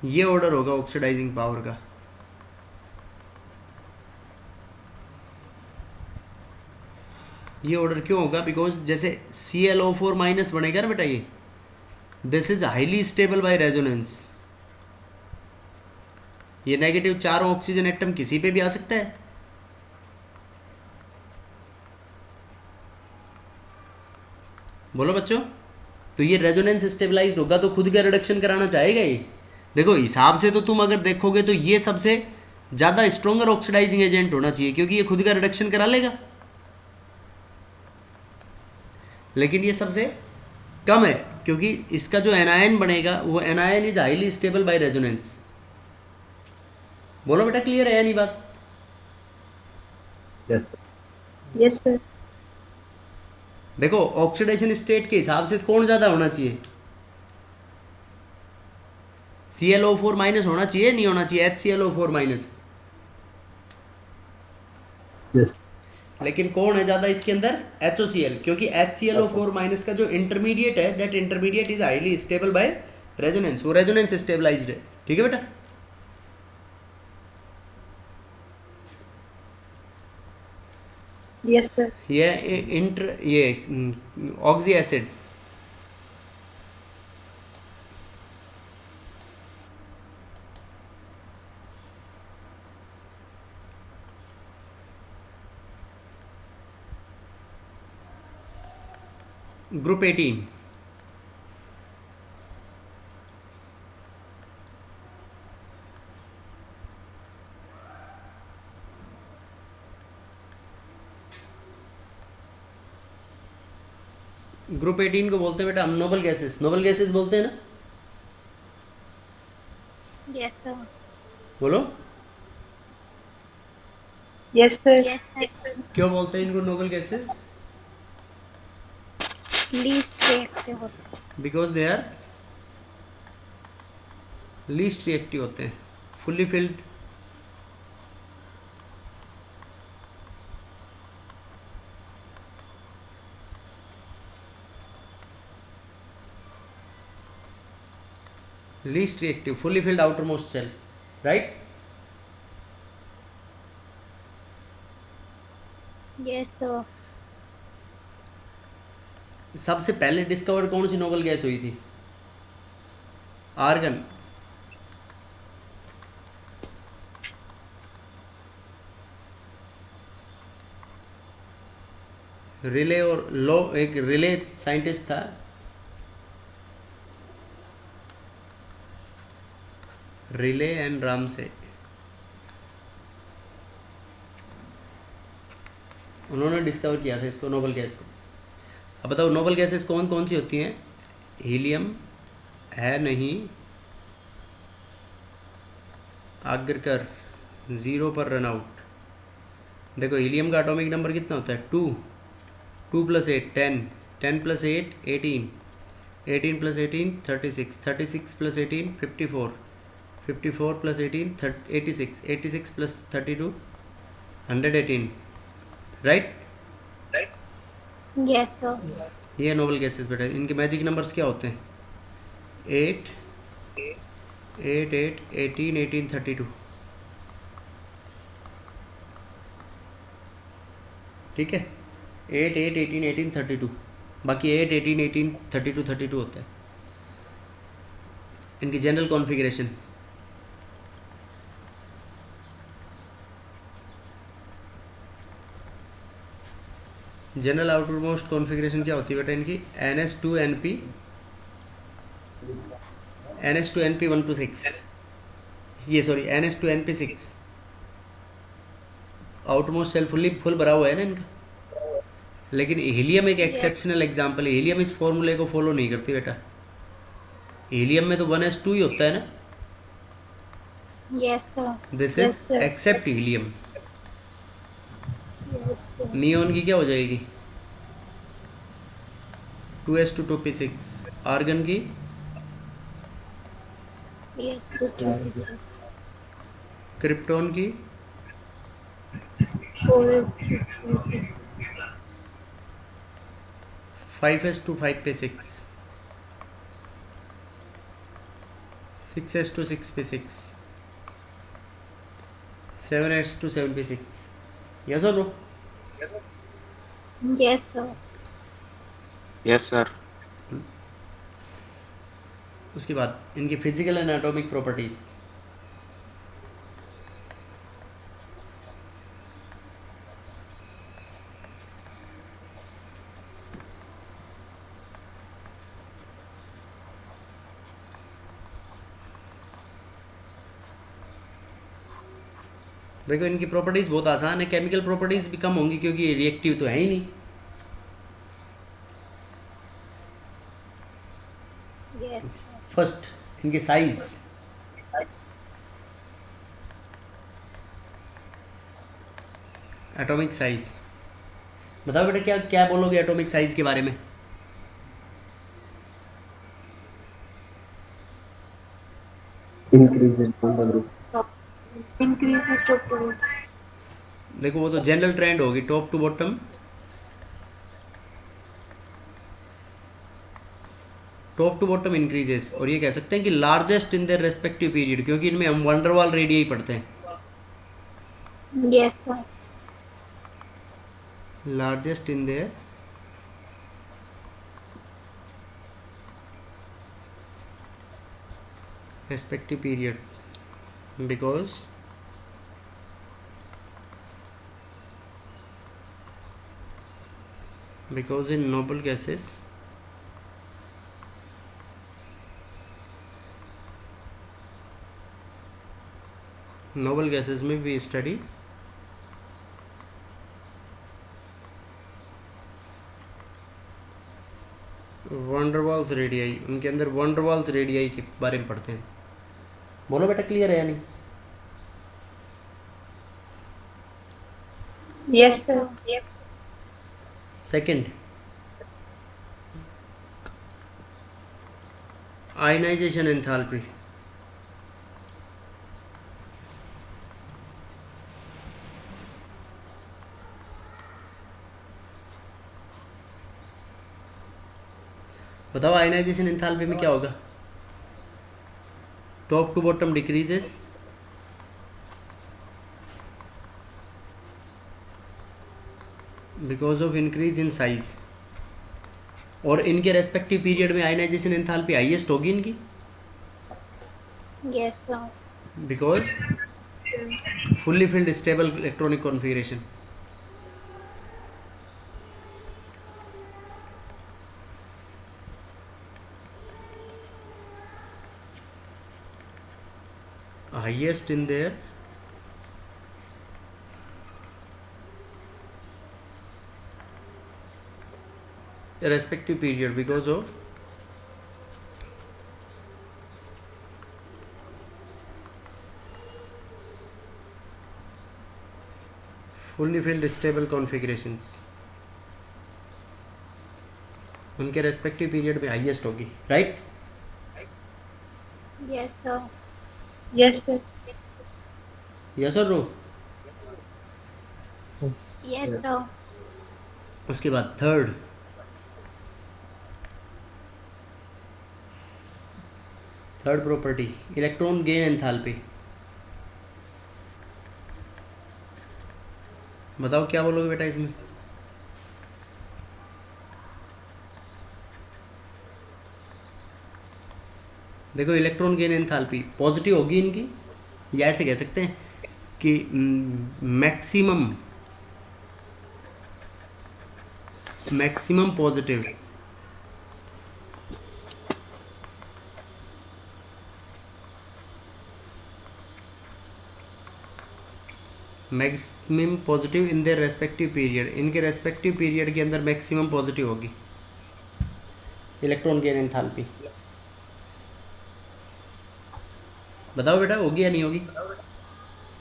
Speaker 1: ये ऑर्डर होगा ऑक्सीडाइजिंग पावर का। ये ऑर्डर क्यों होगा? बिकॉज जैसे ClO4- बनेगा ना बेटा, ये this is highly stable by resonance, ये नेगेटिव 4 ऑक्सीजन एटम किसी पे भी आ सकता है। बोलो बच्चों, तो ये रेजोनेंस स्टेबलाइज्ड होगा तो खुद का रिडक्शन कराना चाहेगा ये। देखो हिसाब से तो तुम अगर देखोगे तो ये सबसे ज़्यादा स्ट्रोंगर ऑक्सीडाइजिंग एजेंट होना चाहिए, क्योंकि ये खुद का रिडक्शन करा लेगा, लेकिन ये सबसे कम है क्योंकि इसका जो एनायन बनेगा वो anion is highly stable by resonance. बोलो बेटा क्लियर है या नहीं बात?
Speaker 4: Yes, sir.
Speaker 2: Yes, sir.
Speaker 1: देखो ऑक्सीडेशन स्टेट के हिसाब से कौन ज़्यादा होना चाहिए? ClO4- होना चाहिए, नहीं होना चाहिए HClO4-?
Speaker 4: Yes.
Speaker 1: लेकिन कौन है ज़्यादा इसके अंदर? HOCl, क्योंकि HClO4- का जो इंटरमीडिएट है, that intermediate is highly stable by resonance, वो रेजोनेंस स्टेबलाइज्ड है, ठीक है बेटा?
Speaker 2: Yes, sir.
Speaker 1: ये ऑक्सी एसिड्स, ग्रुप 18, ग्रुप 18 को बोलते हैं बेटा हम नोबल गैसेस, नोबल गैसेस बोलते हैं ना?
Speaker 5: Yes, sir.
Speaker 1: बोलो
Speaker 2: Yes, sir.
Speaker 5: Yes, sir.
Speaker 1: क्यों बोलते हैं इनको नोबल गैसेस?
Speaker 5: Least reactive होते हैं.
Speaker 1: Because they are least reactive होते हैं, fully filled least reactive, fully filled outermost cell, right?
Speaker 5: Yes, sir.
Speaker 1: सबसे पहले डिस्कवर कौन सी नोबल गैस हुई थी? आर्गन। रिले और लो, एक रिले साइंटिस्ट था, रिले एंड रामसे, उन्होंने डिस्कवर किया था इसको, नोबल गैस को। अब बताओ नोबल गैसेस कौन कौन सी होती हैं? हीलियम है नहीं, आगरकर 0 पर रन आउट। देखो हीलियम का एटॉमिक नंबर कितना होता है? 2, 2 + 8 10, 10 + 8 18, 18 + 18 36, 36 + 18 54, 54 + 18 86, 86 + 32 118, राइट?
Speaker 5: Yes, sir.
Speaker 1: ये नोबल गैसेस बेटा, इनके मैजिक नंबर्स क्या होते हैं? 8 8 8 18 18 32, ठीक है? 8 8 18 18 32, बाकी 8 18 18 32 32 होता है इनकी general configuration. General outermost configuration क्या होती है बेटा इनकी? NS2NP, NS2NP 126, ये sorry NS2NP6। Outmost cell full भरा हुआ है ना इनका। लेकिन हीलियम एक एक्सेप्शनल एग्जांपल है, हीलियम इस फॉर्मूले को फॉलो नहीं करती बेटा। हीलियम में तो 1s2 ही होता है ना।
Speaker 5: Yes, sir.
Speaker 1: This
Speaker 2: Yes,
Speaker 1: is
Speaker 2: sir.
Speaker 1: Except helium. Neon की क्या हो जाएगी? 2s2 2p6। आर्गन की
Speaker 5: Yes, 226.
Speaker 1: क्रिप्टॉन की 5s2 5p6, 6s2 6p6, 7s2 7p6। Yes और no?
Speaker 5: Yes, sir.
Speaker 6: Yes, sir.
Speaker 1: उसके बाद इनकी फिजिकल एंड एटॉमिक प्रॉपर्टीज। देखो इनकी प्रॉपर्टीज बहुत आसान है, केमिकल प्रॉपर्टीज भी कम होंगी क्योंकि रिएक्टिव तो है ही नहीं।
Speaker 5: Yes, sir.
Speaker 1: फर्स्ट इनकी साइज, एटॉमिक साइज। बताओ बेटा क्या क्या बोलोगे एटॉमिक साइज के बारे में?
Speaker 4: Increase in number of
Speaker 1: देखो वो तो जनरल ट्रेंड होगी, top to bottom, top to bottom increases. और ये कह सकते हैं कि largest in their respective period, क्योंकि इनमें हम वंडरवाल रेडियाई पढ़ते हैं।
Speaker 5: Yes, sir.
Speaker 1: Largest in their respective period because in noble gases में भी स्टडी वंडरवाल्स रेडियाई, उनके अंदर वंडरवाल्स रेडियाई के बारे में पढ़ते हैं। बोलो बेटा क्लियर है या नहीं?
Speaker 2: Yes, sir. Yep.
Speaker 1: Second, ionisation enthalpy. बताओ आयनाइजेशन एंथैल्पी में क्या होगा? Top to bottom decreases, because of increase in size. और इनके रेस्पेक्टिव पीरियड में आयनाइजेशन एंथैल्पी हाईएस्ट होगी इनकी,
Speaker 5: Yes, sir.
Speaker 1: Because fully filled stable electronic configuration. highest in their respective period because of fully filled stable configurations, उनके respective period में highest होगी, right?
Speaker 5: Yes, sir.
Speaker 2: Yes, sir.
Speaker 1: Yes और no?
Speaker 5: Yes, sir.
Speaker 1: उसके बाद third, property electron gain enthalpy. बताओ क्या बोलोगे बेटा इसमें? देखो इलेक्ट्रॉन गेन एंथैल्पी पॉजिटिव होगी इनकी, या ऐसे कह सकते हैं कि maximum positive maximum positive in their respective period, इनके रेस्पेक्टिव पीरियड के अंदर मैक्सिमम पॉजिटिव होगी इलेक्ट्रॉन गेन एंथैल्पी। बताओ बेटा होगी या नहीं होगी?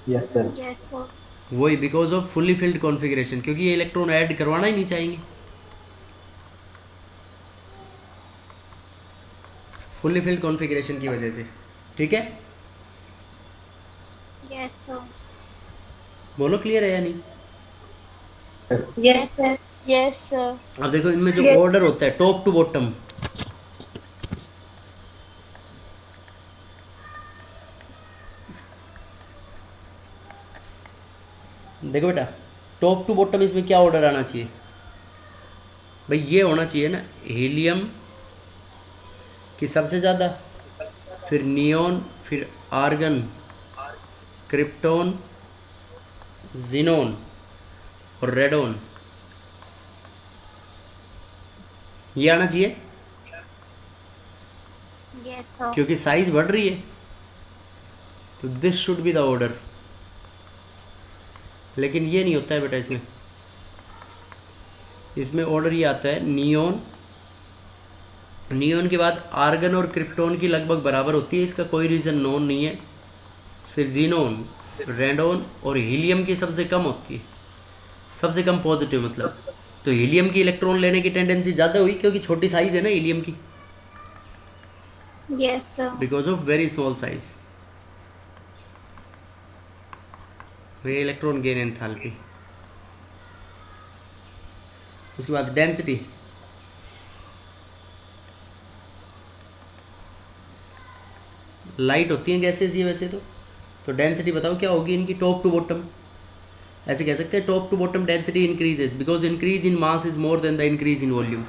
Speaker 4: Yes, sir.
Speaker 5: Yes, sir.
Speaker 1: वही because of fully filled configuration, क्योंकि ये इलेक्ट्रॉन ऐड करवाना ही नहीं चाहेंगे फुली फिल्ड कॉन्फ़िगरेशन की वजह से, ठीक है?
Speaker 5: Yes, sir.
Speaker 1: बोलो क्लियर है या नहीं?
Speaker 4: Yes.
Speaker 2: Yes, sir.
Speaker 5: Yes, sir.
Speaker 1: अब देखो इनमें जो ऑर्डर होता है टॉप टू बॉटम, देखो बेटा टॉप टू बॉटम इसमें क्या ऑर्डर आना चाहिए भाई? ये होना चाहिए ना, हीलियम की सबसे ज़्यादा, फिर नियोन, फिर आर्गन, क्रिप्टॉन, जिनोन और रेडोन, ये आना चाहिए
Speaker 5: Yes, sir.
Speaker 1: क्योंकि साइज बढ़ रही है, तो this should be the order. लेकिन ये नहीं होता है बेटा इसमें ऑर्डर ये आता है नियोन के बाद आर्गन और क्रिप्टॉन की लगभग बराबर होती है, इसका कोई रीज़न नोन नहीं है। फिर जीनोन, रेडोन और हीलियम की सबसे कम होती है, सबसे कम पॉजिटिव मतलब। तो हीलियम की इलेक्ट्रॉन लेने की टेंडेंसी ज़्यादा हुई क्योंकि छोटी साइज़ है ना हीलियम की,
Speaker 5: Yes, sir.
Speaker 1: Because of very small size. ये इलेक्ट्रॉन गेन एंथैल्पी। उसके बाद डेंसिटी, लाइट होती हैं गैसेस ये वैसे तो डेंसिटी बताओ क्या होगी इनकी टॉप टू बॉटम? ऐसे कह सकते हैं top to bottom density increases because increase in mass is more than the increase in volume.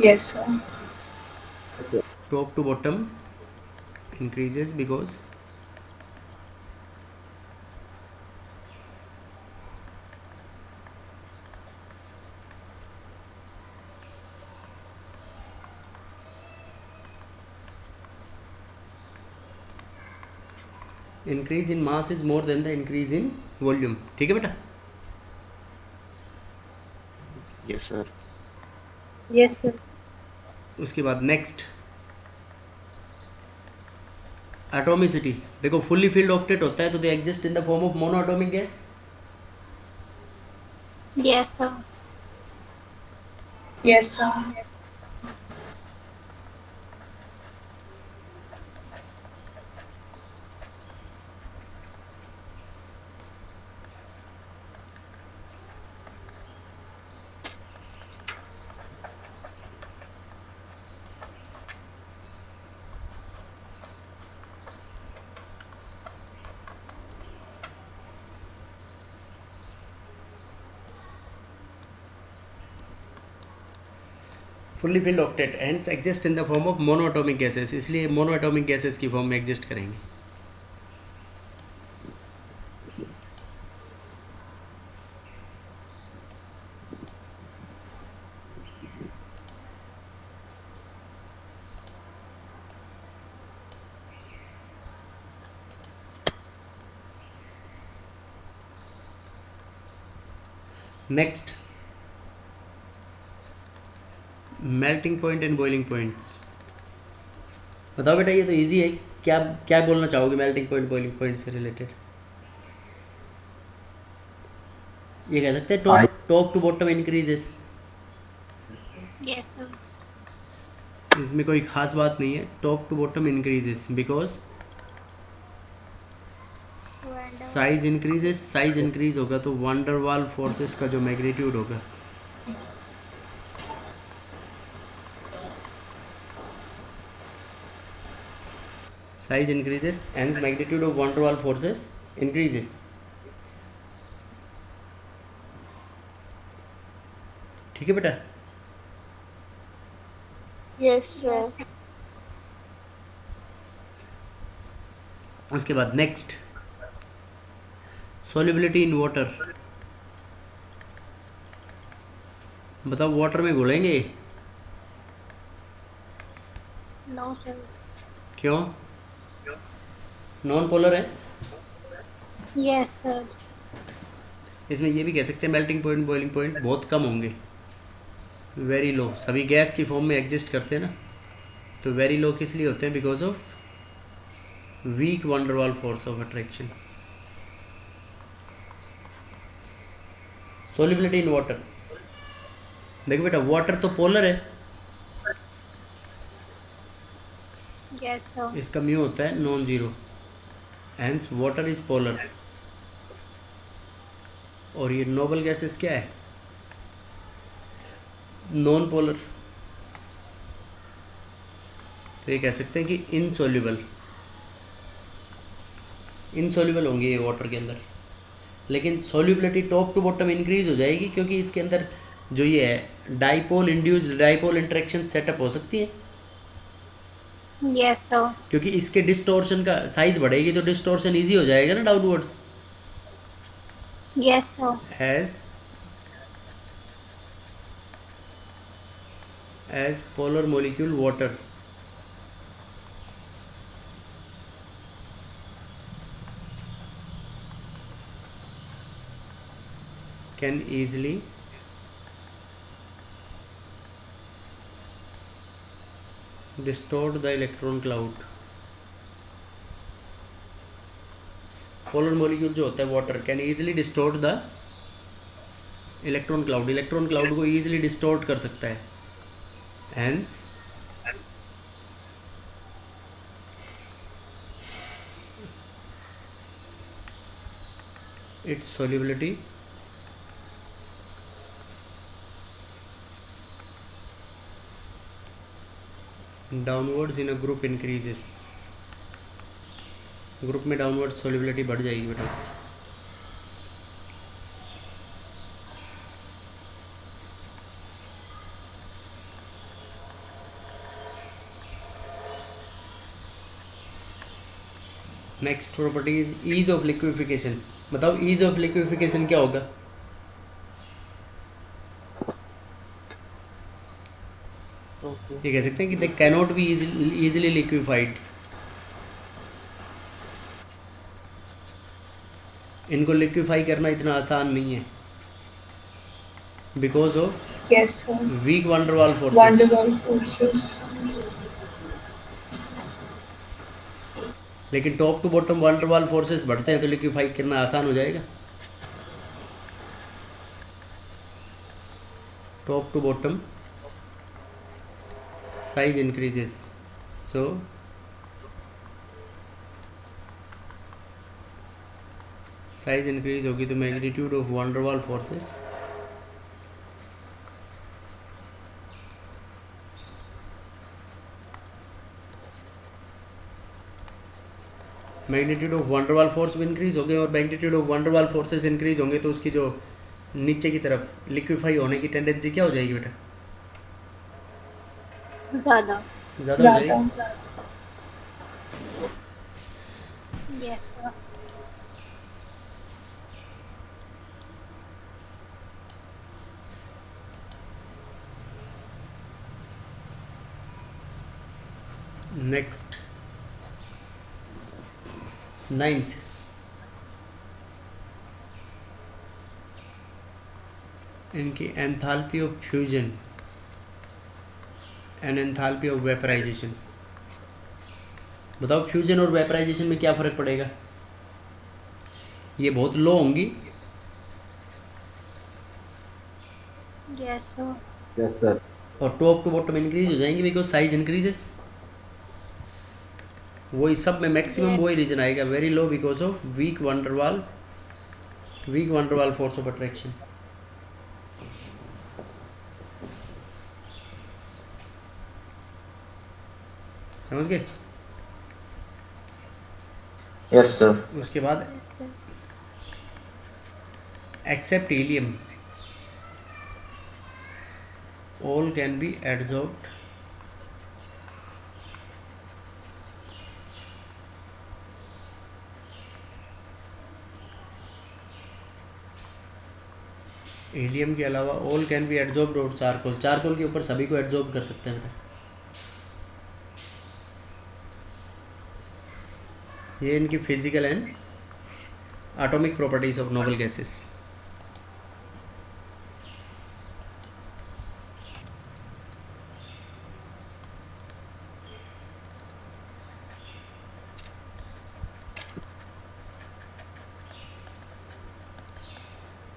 Speaker 3: Yes, sir.
Speaker 1: Top to bottom increases because increase in mass is more than the increase in volume, ठीक है बेटा?
Speaker 6: Yes, sir.
Speaker 2: Yes, sir.
Speaker 1: उसके बाद next atomicity. देखो fully filled octet होता है तो they exist in the form of monoatomic gas.
Speaker 5: Yes, sir.
Speaker 3: Yes, sir.
Speaker 1: Fully filled octet ends exist in the form of monoatomic gases, इसलिए monoatomic gases की form में exist करेंगे। Next, melting point and boiling points. बताओ बेटा, ये तो easy है। क्या क्या बोलना चाहोगे मेल्टिंग पॉइंट बॉइलिंग पॉइंट से रिलेटेड? ये कह सकते हैं top to bottom increases.
Speaker 5: Yes, sir.
Speaker 1: इसमें कोई खास बात नहीं है, top to bottom increases because size increases, size increase होगा तो वंडरवाल फोर्सेस का जो मैग्नीट्यूड होगा size increases and magnitude of van der Waals forces increases. ठीक है बेटा?
Speaker 2: Yes, sir.
Speaker 1: उसके बाद नेक्स्ट, सॉल्युबिलिटी इन वाटर। बताओ, वाटर में घुलेंगे?
Speaker 5: No, sir.
Speaker 1: क्यों? नॉन पोलर है।
Speaker 5: Yes, sir.
Speaker 1: इसमें ये भी कह सकते हैं मेल्टिंग पॉइंट बॉइलिंग पॉइंट बहुत कम होंगे, वेरी लो। सभी गैस की फॉर्म में एग्जिस्ट करते हैं ना, तो वेरी लो किस लिए होते हैं? Because of weak van der Waals force of attraction. Solubility in water, देखो बेटा, वाटर तो पोलर है,
Speaker 5: Yes, sir.
Speaker 1: इसका म्यू होता है non zero, hence water is polar. और ये नोबल गैसेस क्या है? Non polar. तो ये कह सकते हैं कि इनसॉल्युबल, इनसॉल्युबल होंगे ये वाटर के अंदर। लेकिन solubility top to bottom increase हो जाएगी क्योंकि इसके अंदर जो ये है dipole induced dipole interaction setup हो सकती है,
Speaker 5: Yes, sir.
Speaker 1: क्योंकि इसके डिस्टोर्शन का साइज बढ़ेगी तो डिस्टोर्शन इजी हो जाएगा ना downwards.
Speaker 5: Yes, sir.
Speaker 1: as polar molecule water can easily distort the electron cloud। Polar molecule जो होता है water can easily distort the electron cloud, electron cloud को ईजिली डिस्टोर्ट कर सकता है, hence its solubility downwards in a group increases. Group में downward solubility बढ़ जाएगी बेटा उसकी। Next property is ease of liquefaction. बताओ ईज ऑफ लिक्विफिकेशन क्या होगा? ये कह सकते हैं कि they cannot be easily liquefied. इनको लिक्विफाई करना इतना आसान नहीं है because of
Speaker 3: Yes, sir.
Speaker 1: Weak van der Waals forces.
Speaker 3: Wonderful forces.
Speaker 1: लेकिन top to bottom van der Waals forces बढ़ते हैं तो लिक्विफाई करना आसान हो जाएगा। Top to bottom size increases, so size increase होगी तो magnitude of van der Waals forces magnitude of van der Waals force भी इंक्रीज हो गए और magnitude of van der Waals forces increase होंगे तो उसकी जो नीचे की तरफ लिक्विफाई होने की टेंडेंसी क्या हो जाएगी बेटा?
Speaker 5: ज़्यादा।
Speaker 1: ज़्यादा हो जाएगी।
Speaker 3: Zada.
Speaker 5: Yes, sir.
Speaker 1: Next, ninth, इनकी enthalpy of fusion and enthalpy of vaporisation. बताओ फ्यूजन और वेपराइजेशन में क्या फ़र्क पड़ेगा? ये बहुत लो होंगी।
Speaker 5: Yes, sir.
Speaker 4: Yes, sir.
Speaker 1: और टॉप टू बॉटम इंक्रीज हो जाएंगी बिकॉज साइज इंक्रीजेस। वही सब में मैक्सिमम वही रीजन आएगा, very low because of weak van der Waals force of attraction. समझ गए?
Speaker 7: Yes, sir.
Speaker 1: उसके बाद except helium all can be adsorbed helium के अलावा all can be adsorbed और चारकोल के ऊपर सभी को एड्जॉर्ब कर सकते हैं बेटा। ये इनकी physical and atomic properties of noble gases.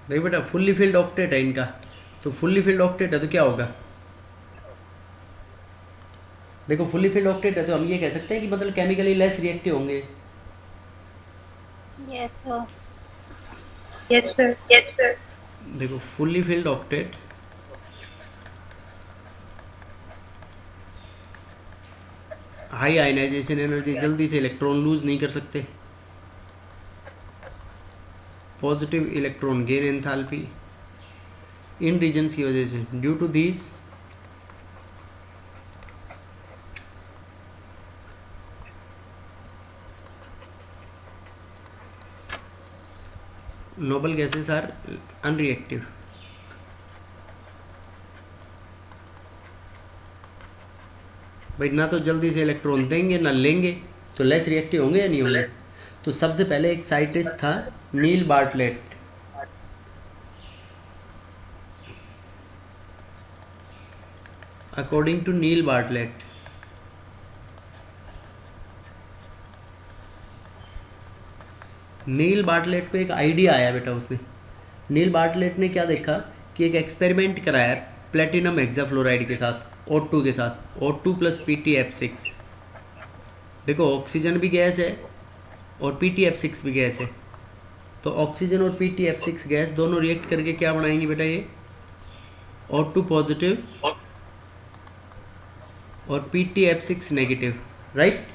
Speaker 1: देखो बेटा फुल्ली फिल्ड ऑक्टेट है इनका, तो फुल्ली फिल्ड ऑक्टेट है तो क्या होगा? देखो फुल्ली फिल्ड ऑक्टेट है तो हम ये कह सकते हैं कि मतलब केमिकली लेस रिएक्टिव होंगे।
Speaker 5: Yes, sir.
Speaker 2: Yes, sir. Yes, sir.
Speaker 1: देखो fully filled octet high ionisation energy, जल्दी से इलेक्ट्रॉन लूज नहीं कर सकते। पॉजिटिव इलेक्ट्रॉन गेन एंथैल्पी इन रीजन्स की वजह से, due to this noble gases are unreactive। भाई ना तो जल्दी से इलेक्ट्रॉन देंगे ना लेंगे, तो लेस रिएक्टिव होंगे या नहीं होंगे? तो सबसे पहले एक साइंटिस्ट था Neil Bartlett. According to Neil Bartlett, Neil Bartlett को एक आइडिया आया बेटा। उसने नील बार्टलेट ने क्या देखा कि एक एक्सपेरिमेंट कराया प्लेटिनम हेक्साफ्लोराइड के साथ, O2 के साथ, O2 प्लस PtF6। देखो ऑक्सीजन भी गैस है और PtF6 भी गैस है, तो ऑक्सीजन और PtF6 गैस दोनों रिएक्ट करके क्या बनाएंगे बेटा? ये O2 पॉजिटिव और PtF6 नेगेटिव, राइट?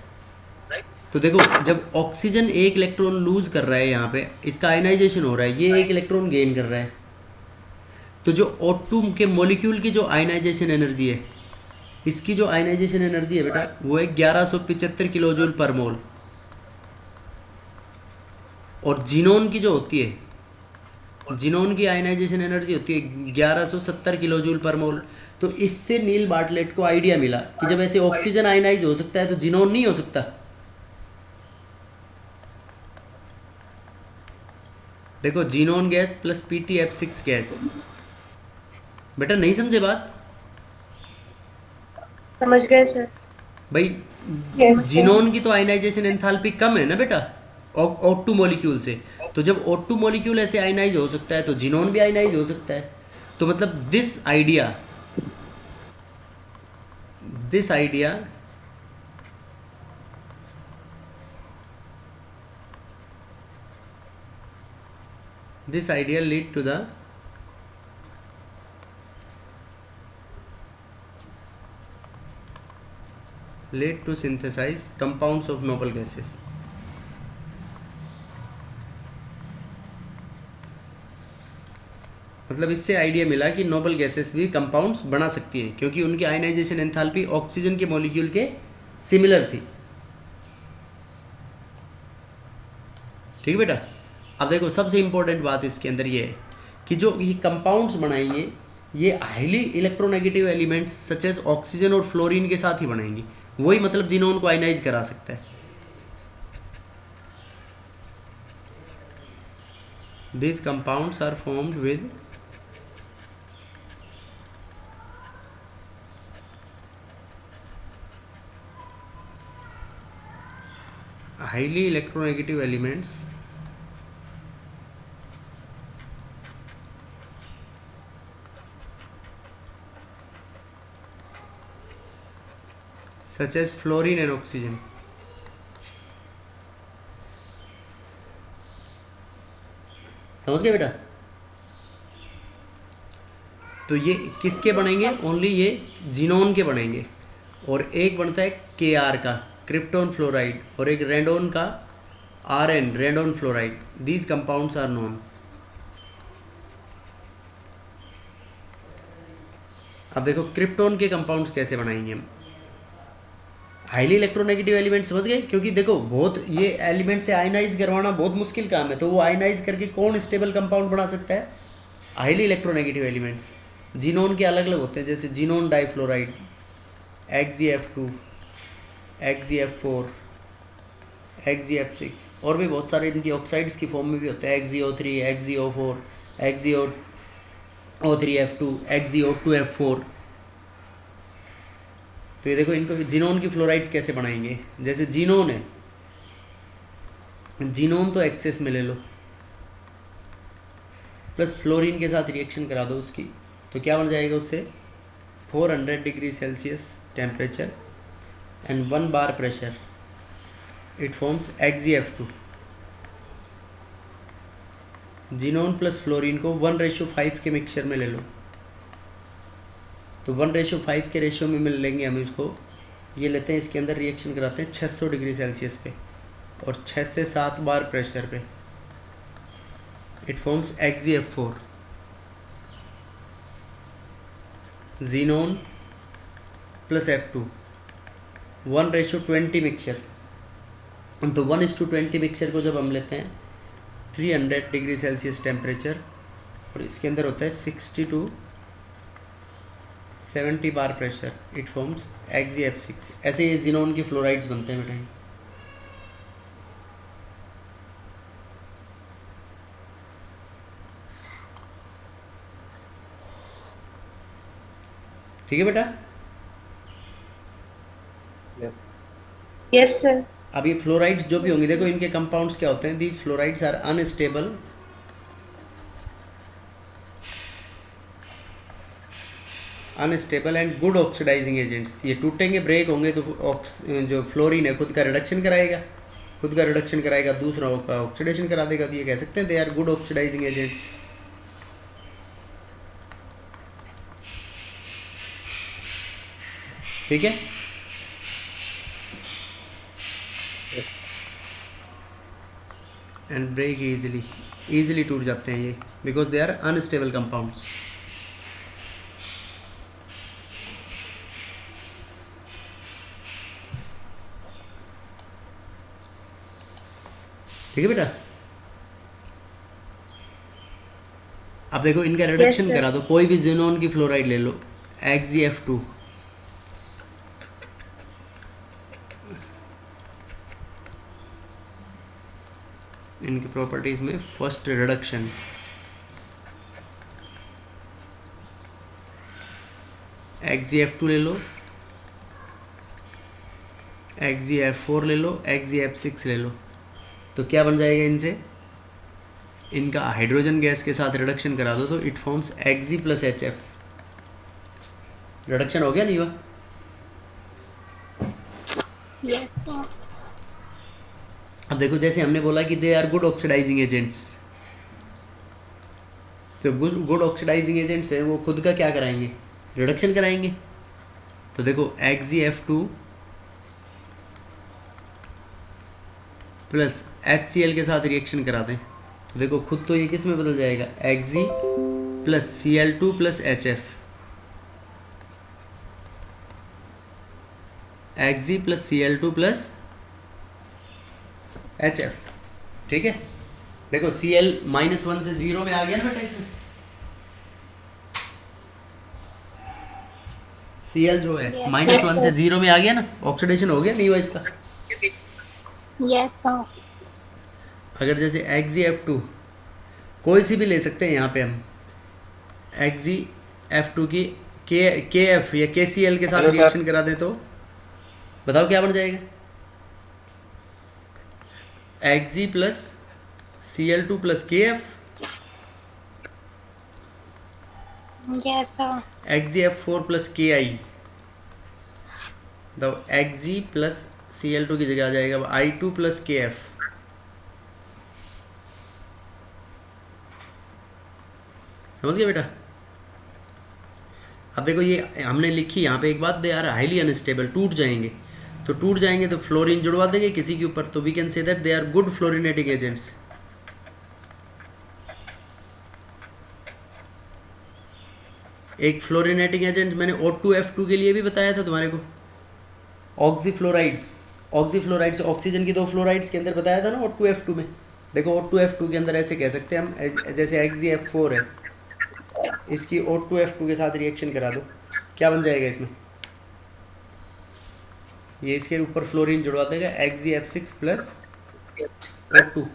Speaker 1: तो देखो जब ऑक्सीजन एक इलेक्ट्रॉन लूज कर रहा है, यहाँ पे इसका आयनाइजेशन हो रहा है, ये एक इलेक्ट्रॉन गेन कर रहा है, तो जो O2 के मॉलिक्यूल की जो आयनाइजेशन एनर्जी है, इसकी जो आयनाइजेशन एनर्जी है बेटा वो है 1175 किलोजूल पर मोल। और जीनोन की जो होती है, जीनोन की आयनाइजेशन एनर्जी होती है 1170 किलोजूल पर मोल। तो इससे नील बार्टलेट को आइडिया मिला कि जब ऐसे ऑक्सीजन आयनाइज हो सकता है तो जीनोन नहीं हो सकता। देखो xenon gas plus PtF6 gas. बेटा नहीं समझे बात?
Speaker 2: समझ गए सर।
Speaker 1: भाई
Speaker 3: Yes, sir.
Speaker 1: जीनोन की तो आयनाइजेशन एंथैल्पी कम है ना बेटा O2 मॉलिक्यूल से, तो जब O2 मॉलिक्यूल ऐसे आयनाइज हो सकता है तो जीनोन भी आयनाइज हो सकता है। तो मतलब this idea lead to the synthesize compounds of noble gases। मतलब इससे आइडिया मिला कि नोबल गैसेस भी कंपाउंड्स बना सकती है क्योंकि उनकी आयनाइजेशन एंथैल्पी ऑक्सीजन के मॉलिक्यूल के सिमिलर थी। ठीक है बेटा? अब देखो सबसे इंपॉर्टेंट बात इसके अंदर ये है कि जो ये कंपाउंड्स बनाएंगे ये highly electronegative elements such as oxygen और फ्लोरीन के साथ ही बनाएंगे। वही मतलब जिन्होंने को आयनाइज करा सकता है। These compounds are formed with highly electronegative elements such as fluorine and oxygen. समझ गए बेटा? तो ये किसके बनेंगे? ओनली ये जीनोन के बनेंगे। और एक बनता है Kr का क्रिप्टोन फ्लोराइड, और एक रेडोन का Rn radon fluoride. These compounds are known. अब देखो क्रिप्टोन के कंपाउंड्स कैसे बनाएंगे हम। हाईली इलेक्ट्रोनेगेटिव एलिमेंट समझ गए? क्योंकि देखो बहुत ये एलिमेंट से आयनाइज करवाना बहुत मुश्किल काम है, तो वो आयनाइज करके कौन स्टेबल कंपाउंड बना सकता है? Highly electronegative elements. जीनोन के अलग अलग होते हैं, जैसे xenon difluoride, XeF2, XeF4, XeF6, और भी बहुत सारे इनकी ऑक्साइड्स की फॉर्म में भी होते हैं, XeO3, XeO4, XeO3F2, XeO2F4। तो ये देखो इनको जीनोन की फ्लोराइड्स कैसे बनाएंगे। जैसे जीनोन है, जीनोन तो एक्सेस में ले लो, प्लस फ्लोरीन के साथ रिएक्शन करा दो उसकी, तो क्या बन जाएगा उससे? 400 degree Celsius temperature and 1 bar pressure, it forms XeF2। Xenon plus fluorine को 1:5 के मिक्सचर में ले लो, तो 1:5 के रेशियो में मिल लेंगे हम इसको। ये लेते हैं, इसके अंदर रिएक्शन कराते हैं 600 डिग्री सेल्सियस पे और 6 से 7 बार प्रेशर पे, it forms XeF4। Xenon plus F2 1:20 mixture, तो 1:20 मिक्सचर को जब हम लेते हैं 300 डिग्री सेल्सियस टेम्परेचर, और इसके अंदर होता है 60 to 70 bar pressure, it forms XeF6। ऐसे ये जीनोन की फ्लोराइड्स बनते हैं बेटा। ठीक है बेटा?
Speaker 4: Yes.
Speaker 2: Yes, sir.
Speaker 1: अब ये फ्लोराइड्स जो भी होंगे, देखो इनके कंपाउंड्स क्या होते हैं। These fluorides are unstable and good oxidising agents. ये टूटेंगे, ब्रेक होंगे, तो जो फ्लोरीन है खुद का रिडक्शन कराएगा, दूसरा का ऑक्सीडेशन करा देगा, तो ये कह सकते हैं they are good oxidising agents. ठीक है? एंड ब्रेक इजीली टूट जाते हैं ये, because they are unstable compounds. ठीक है बेटा? अब देखो इनका रिडक्शन
Speaker 2: sir.
Speaker 1: करा दो, कोई भी जीनोन की फ्लोराइड ले लो, XeF2, इनकी प्रॉपर्टीज में फर्स्ट रिडक्शन, XeF2 ले लो, XeF4 ले लो, XeF6 ले लो, तो क्या बन जाएगा इनसे? इनका हाइड्रोजन गैस के साथ रिडक्शन करा दो, तो it forms Xe plus HF। Reduction हो गया नहीं हुआ?
Speaker 5: Yes, sir.
Speaker 1: अब देखो जैसे हमने बोला कि they are good oxidising agents, तो गुड ऑक्सीडाइजिंग एजेंट्स है, वो खुद का क्या कराएंगे? रिडक्शन कराएंगे। तो देखो XeF2 प्लस HCl के साथ रिएक्शन करा दें, तो देखो खुद तो ये किस में बदल जाएगा? Xe plus Cl2 plus HF, Xe plus Cl2 plus HF। ठीक है? देखो Cl -1 से 0 में आ गया ना बेटा, इसमें Cl जो है
Speaker 5: Yes.
Speaker 1: -1 से 0 में आ गया ना, ऑक्सीडेशन हो गया नहीं हुआ इसका?
Speaker 5: Yes, sir.
Speaker 1: अगर जैसे XeF2 कोई सी भी ले सकते हैं, यहाँ पे हम XeF2 की KF या KCl के साथ
Speaker 4: Hello,
Speaker 1: रिएक्शन करा दें, तो बताओ क्या बन जाएगा? Xg plus Cl2 plus KF,
Speaker 5: Yes, sir.
Speaker 1: XgF4 plus KI। तो Xg प्लस Cl2 की जगह आ जाएगा अब I2 प्लस KF। समझ गए बेटा? अब देखो ये हमने लिखी यहाँ पे एक बात, दे आर हाईली अनस्टेबल, टूट जाएंगे। तो टूट जाएंगे तो फ्लोरीन जुड़वा देंगे किसी के ऊपर, तो we can say that they are good fluorinating agents. एक फ्लोरिनेटिंग एजेंट मैंने O2F2 के लिए भी बताया था तुम्हारे को, ऑक्सीफ्लोराइड्स। ऑक्सीफ्लोराइड्स ऑक्सीजन की दो फ्लोराइड्स के अंदर बताया था ना O2F2 में। देखो O2F2 के अंदर ऐसे कह सकते हैं हम, जैसे XgF4 है, इसकी O2F2 के साथ रिएक्शन करा दो, क्या बन जाएगा इसमें? ये इसके ऊपर फ्लोरीन जुड़वा देगा, XgF6 plus O2।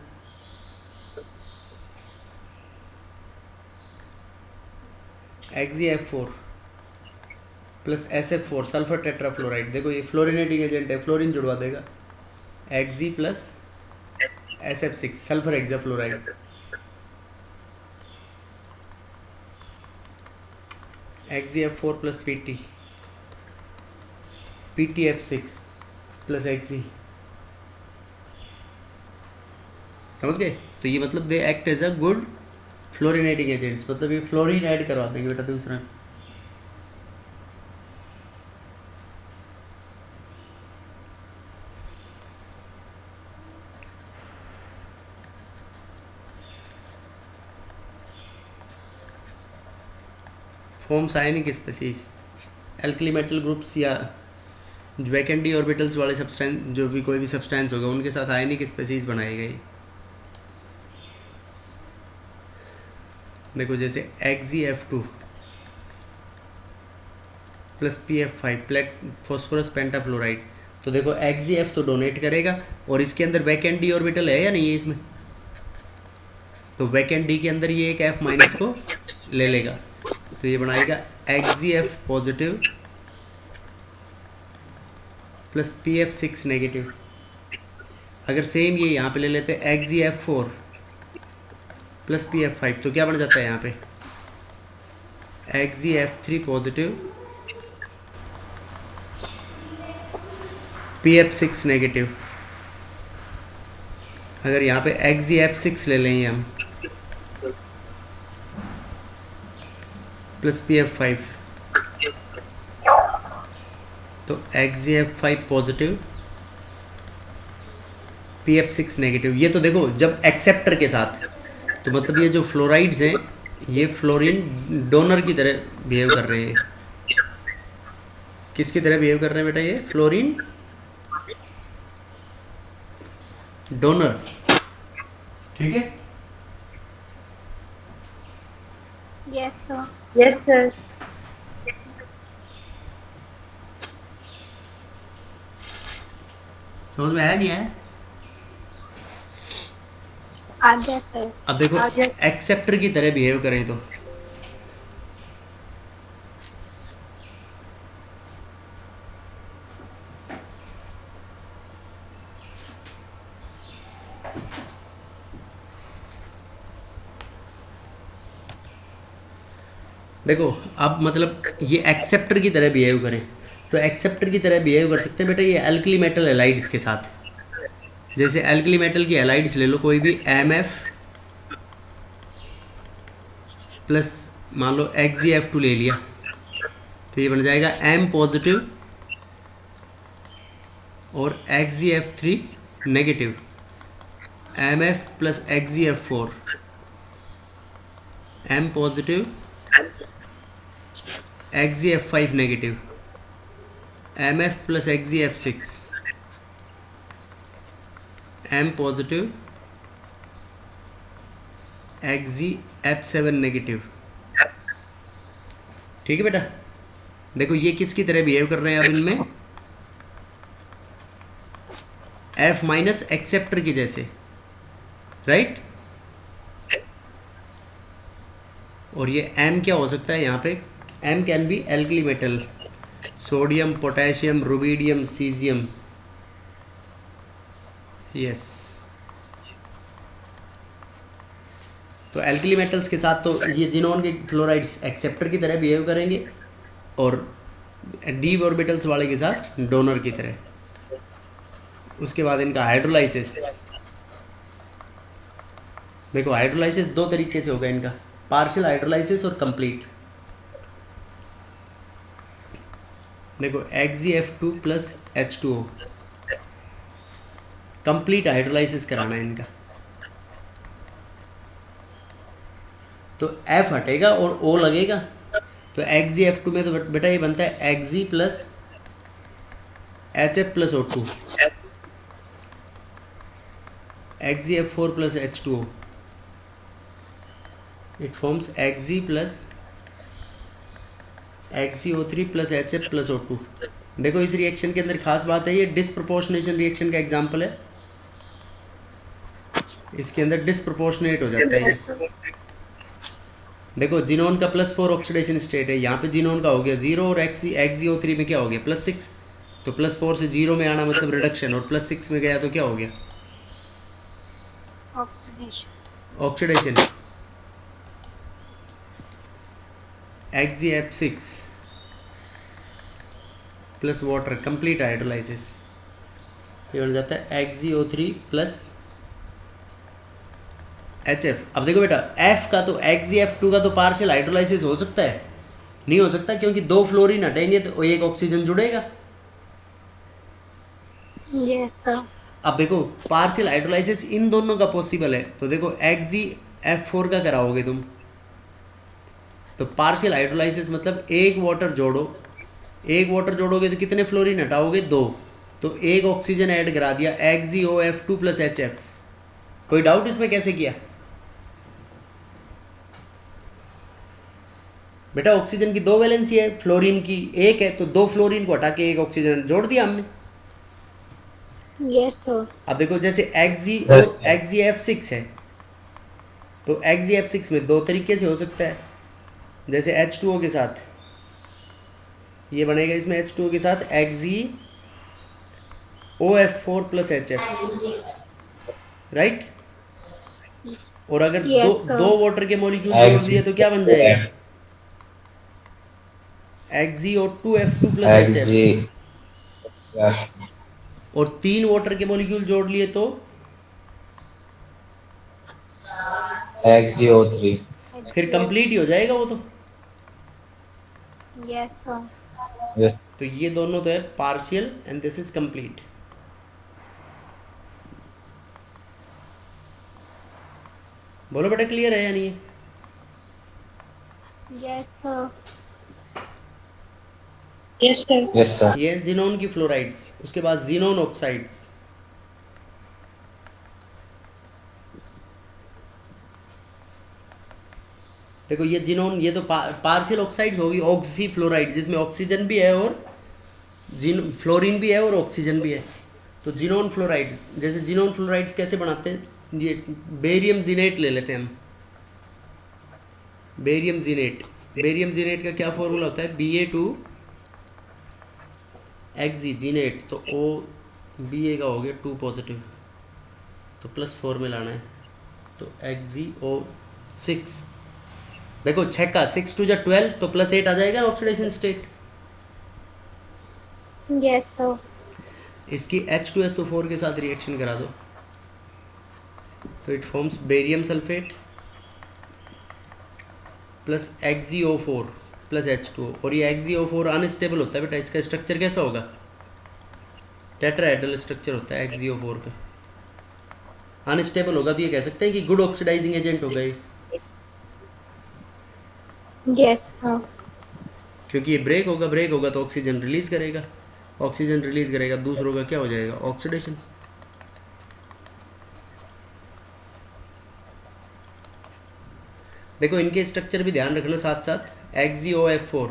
Speaker 1: XgF4 plus SF4 sulphur tetrafluoride. देखो ये फ्लोरिनेटिंग एजेंट है, फ्लोरीन जुड़वा देगा, Xg plus SF6 sulphur hexafluoride. XgF4 plus PTF6 plus Xg। समझ गए? तो ये मतलब they act as a good fluorinating agents, मतलब ये फ्लोरीन ऐड करवा देंगे बेटा दूसरा। Forms ionic species, alkali metal groups या वैकेंडी ऑर्बिटल्स वाले सब्सटेंस, जो भी कोई भी सब्सटेंस होगा उनके साथ आयनिक स्पेसीज बनाए गए। देखो जैसे XgF2 plus PF5 plate phosphorus पेंटाफ्लोराइड। तो देखो XgF तो डोनेट करेगा, और इसके अंदर वैकेंट डी ऑर्बिटल है या नहीं है इसमें? तो वैकेंट डी के अंदर ये एक F माइनस को ले लेगा, तो ये बनाएगा XgF positive plus PF6 negative. अगर सेम ये यहाँ पे ले लेते हैं XgF4 प्लस PF5, तो क्या बन जाता है यहाँ पे? XgF3 positive PF6 negative. अगर यहाँ पे XgF6 ले लेंगे हम प्लस PF5, तो XgF5 पॉजिटिव PF6 नेगेटिव। ये तो देखो जब एक्सेप्टर के साथ, तो मतलब ये जो फ्लोराइड्स हैं ये फ्लोरीन डोनर की तरह बिहेव कर रहे हैं। किसकी तरह बिहेव कर रहे हैं बेटा? ये फ्लोरीन डोनर, ठीक है?
Speaker 5: Yes, sir.
Speaker 2: Yes, sir.
Speaker 1: समझ में आया नहीं आया?
Speaker 5: आ गया सर।
Speaker 1: अब देखो
Speaker 2: आगे।
Speaker 1: एक्सेप्टर की तरह बिहेव करें तो देखो अब मतलब ये एक्सेप्टर की तरह बिहेव करें, तो एक्सेप्टर की तरह बिहेव कर सकते हैं बेटा ये एल्कली मेटल हैलाइड्स के साथ। जैसे एल्कली मेटल की हैलाइड्स ले लो कोई भी, MF प्लस मान लो XgF2 ले लिया, तो ये बन जाएगा M पॉजिटिव और XgF3 negative, MF plus XgF4, M positive XgF5 negative, MF plus XgF6, M positive XgF7 negative. ठीक है बेटा? देखो ये किसकी तरह बिहेव कर रहे हैं अब इनमें? F माइनस एक्सेप्टर की जैसे, राइट? और ये M क्या हो सकता है यहाँ पे? M can be alkali metal, sodium, potassium, rubidium, caesium, CS। तो एल्कली मेटल्स के साथ तो ये जिनोन के फ्लोराइड्स एक्सेप्टर की तरह बिहेव करेंगे और डी ऑर्बिटल्स वाले के साथ डोनर की तरह। उसके बाद इनका हाइड्रोलाइसिस, देखो हाइड्रोलाइसिस दो तरीके से होगा इनका, पार्शियल हाइड्रोलाइसिस और कंप्लीट। देखो XeF2 plus H2O, complete hydrolysis कराना है इनका। तो F हटेगा और O लगेगा, तो XeF2 में तो बेटा ये बनता है Xe plus HF plus O2, XeF4 plus H2O, it forms Xe plus XeO3 plus HF plus O2। देखो इस रिएक्शन के अंदर खास बात है, ये डिसप्रोपोर्शनेशन रिएक्शन का एग्जांपल है, इसके अंदर डिसप्रोपोर्शनेट हो जाता है ये। देखो जिनोन का +4 ऑक्सीडेशन स्टेट है, यहाँ पे जिनोन का हो गया 0 और XeO3 में क्या हो गया +6, तो +4 से 0 में आना मतलब रिडक्शन, और +6 में गया तो क्या हो गया oxidation. XeF6 plus water, complete hydrolysis, ये बन जाता है XeO3 प्लस HF। अब देखो बेटा F का तो XeF2 का तो पार्शियल हाइड्रोलाइसिस हो सकता है, नहीं हो सकता क्योंकि 2 फ्लोरीन हटेंगे तो एक ऑक्सीजन जुड़ेगा।
Speaker 5: Yes sir.
Speaker 1: अब देखो पार्शियल हाइड्रोलाइसिस इन दोनों का पॉसिबल है, तो देखो XeF4 का कराओगे तुम, तो पार्शियल हाइड्रोलाइसिस मतलब एक वाटर जोड़ोगे तो कितने फ्लोरीन हटाओगे 2, तो एक ऑक्सीजन ऐड करा दिया XeOF2 प्लस HF। कोई डाउट इसमें कैसे किया बेटा? ऑक्सीजन की 2 वैलेंसी है, फ्लोरीन की 1 है, तो 2 फ्लोरीन को हटा के एक ऑक्सीजन जोड़ दिया हमने।
Speaker 5: Yes sir.
Speaker 1: अब देखो जैसे XeF6 है, तो XeF6 में 2 तरीके से हो सकता है, जैसे H2O के साथ ये बनेगा, इसमें H2O के साथ XeOF4 प्लस HF, राइट। और अगर
Speaker 5: Yes, sir.
Speaker 1: दो वाटर के मॉलिक्यूल जोड़ दिए तो क्या बन जाएगा XeO2F2 प्लस HF, और 3 वाटर के मॉलिक्यूल जोड़ लिए तो
Speaker 4: XeO3।
Speaker 1: फिर कंप्लीट ही हो जाएगा वो तो।
Speaker 5: Yes sir.
Speaker 4: Yes.
Speaker 1: तो ये दोनों तो है partial and this is complete. बोलो बेटा क्लियर है या नहीं है?
Speaker 5: Yes sir.
Speaker 2: Yes, sir.
Speaker 4: Yes, sir.
Speaker 1: ये है जिनोन की फ्लोराइड्स, उसके बाद जिनोन ऑक्साइड्स। देखो ये जिनोन, ये तो पार्शियल ऑक्साइड्स होगी, ऑक्सी फ्लोराइड जिसमें ऑक्सीजन भी है और फ्लोरीन भी है और ऑक्सीजन भी है। तो जिनोन फ्लोराइड्स, जैसे जिनोन फ्लोराइड्स कैसे बनाते हैं, ये बेरियम जिनेट ले लेते हैं हम। बेरियम जिनेट का क्या फॉर्मूला होता है, Ba2 जिनेट, तो O Ba का हो गया 2 पॉजिटिव, तो +4 में लाना है, तो XeO6। देखो 6 का 6 2 12, तो +8 आ जाएगा ऑक्सीडेशन स्टेट।
Speaker 5: Yes sir.
Speaker 1: इसकी H2SO4 के साथ रिएक्शन करा दो, तो it forms barium sulphate plus XeO4 plus H2O, और ये XeO4 अनस्टेबल होता है बेटा, इसका स्ट्रक्चर कैसा होगा, टेट्राहेड्रल स्ट्रक्चर होता है XeO4 का। अनस्टेबल होगा तो ये कह सकते हैं कि गुड ऑक्सीडाइजिंग एजेंट हो गए,
Speaker 5: यस सर।
Speaker 1: क्योंकि ये ब्रेक होगा तो ऑक्सीजन रिलीज करेगा, दूसरों का क्या हो जाएगा ऑक्सीडेशन। देखो इनके स्ट्रक्चर भी ध्यान रखना साथ साथ। XeOF4,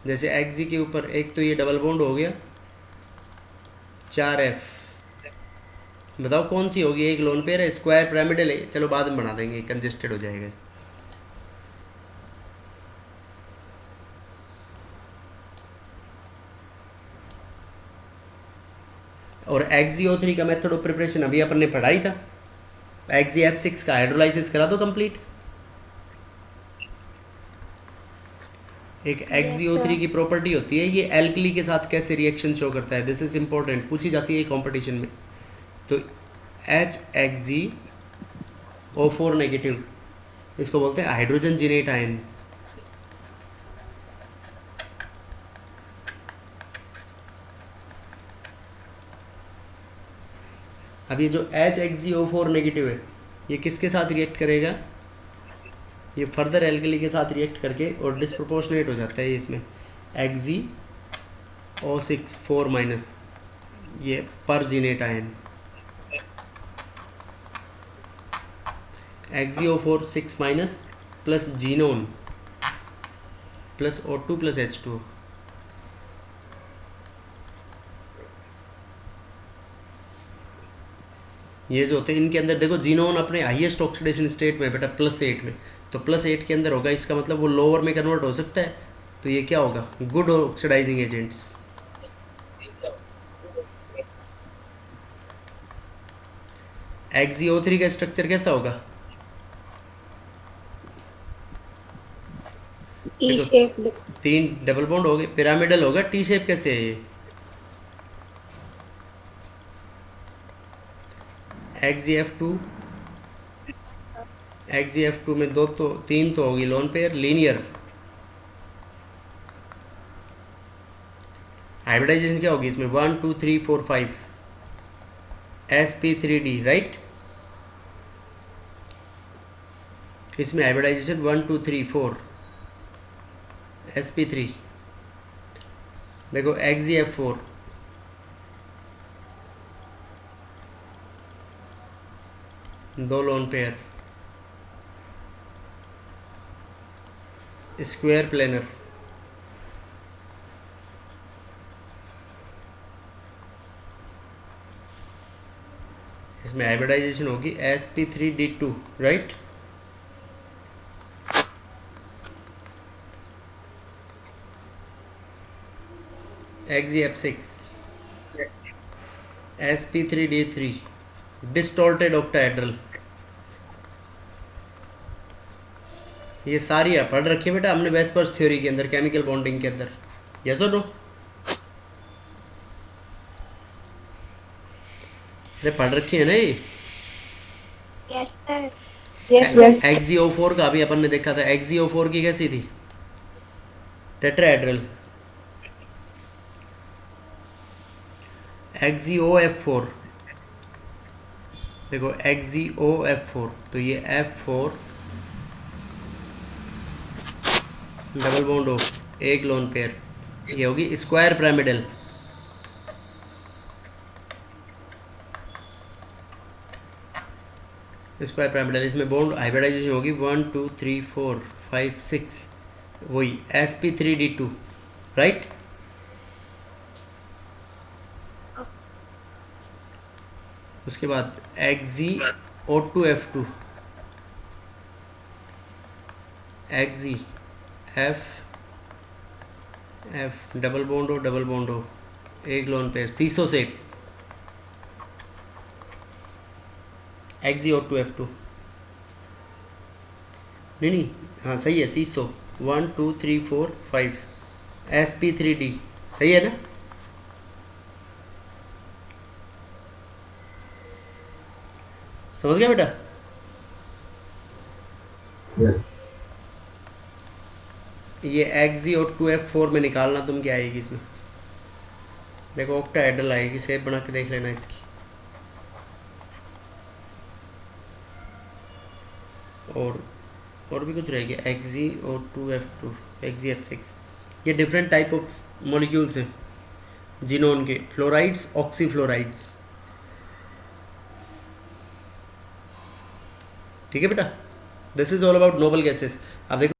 Speaker 1: जैसे Xe के ऊपर एक तो ये डबल बॉन्ड हो गया, 4F, बताओ कौन सी होगी, एक लोन पेयर है, स्क्वायर पिरामिडल है, चलो बाद में बना देंगे, कंजेस्टेड हो जाएगा। और XeO3 का मेथड ऑफ प्रिपरेशन अभी अपन ने पढ़ाई था, XeF6 का हाइड्रोलाइसिस करा दो कंप्लीट। एक
Speaker 5: Yes,
Speaker 1: XeO3
Speaker 5: sir.
Speaker 1: की प्रॉपर्टी होती है, ये एल्कली के साथ कैसे रिएक्शन शो करता है, दिस इज इंपॉर्टेंट, पूछी जाती है कंपटीशन में। तो HXeO4 नेगेटिव, इसको बोलते हैं हाइड्रोजन जिनेट आयन। अब ये जो HXeO4 नेगेटिव है, ये किसके साथ रिएक्ट करेगा, ये फर्दर एल्कली के साथ रिएक्ट करके और डिस्प्रोपोर्शनेट हो जाता है ये इसमें XeO6 4 माइनस, ये perxenate ion XeO4 6 minus plus xenon plus O2 plus H2। ये जो होते हैं इनके अंदर देखो, जीनोन अपने हाईएस्ट ऑक्सीडेशन स्टेट में बेटा +8 में, तो +8 के अंदर होगा, इसका मतलब वो लोअर में कन्वर्ट हो सकता है, तो ये क्या होगा, गुड ऑक्सीडाइजिंग एजेंट्स। XeO3 का स्ट्रक्चर कैसा होगा,
Speaker 5: E-shaped.
Speaker 1: 3 डबल बॉन्ड हो गए, पिरामिडल होगा, टी शेप कैसे है ये, XeF2 में 2 तो 3 तो होगी लोन पेयर, लीनियर हाइब्रिडाइजेशन क्या होगी इसमें, 1 2 3 4 5 sp3d, राइट। इसमें हाइब्रिडाइजेशन 1 2 3 4 sp3। देखो XeF4 2 lone pair, square planar, इसमें हाइब्रिडाइजेशन होगी sp3d2, right. XeF6 sp3d3 distorted octahedral. ये सारी आप पढ़ रखी है बेटा हमने वेस्पर्स थ्योरी के अंदर, केमिकल बॉन्डिंग के अंदर, यस और नो। अरे पढ़ रखी है ना ये।
Speaker 5: Yes, sir.
Speaker 2: Yes, yes.
Speaker 1: XeO4 का भी अपन ने देखा था, XeO4 की कैसी थी, टेट्राहेड्रल। XeOF4 देखो, XeOF4 तो ये F4 डबल बॉन्ड हो, एक लोन पेयर, ये होगी स्क्वायर पिरामिडल। स्क्वायर पिरामिडल, इसमें बॉन्ड हाइब्रिडाइजेशन होगी 1 2 3 4 5 6, वही sp3d2, राइट। उसके बाद XeO2F2 XeF डबल बॉन्ड हो, एक लोन पेयर, सीसो से XeO2F2, नहीं हाँ सही है, सीसो 1 2 3 4 5 sp3d, सही है ना। समझ गया बेटा।
Speaker 4: Yes.
Speaker 1: ये XeO2F4 में निकालना तुम क्या आएगी इसमें, देखो ऑक्टाहेड्रल आएगी, शेप बना के देख लेना इसकी। और भी कुछ रहेगी, XeO2F2 XeF6, ये डिफरेंट टाइप ऑफ मॉलिक्यूल्स हैं जिनोन के, फ्लोराइड्स ऑक्सीफ्लोराइड्स, ठीक है बेटा। This is all about noble gases. अब देखो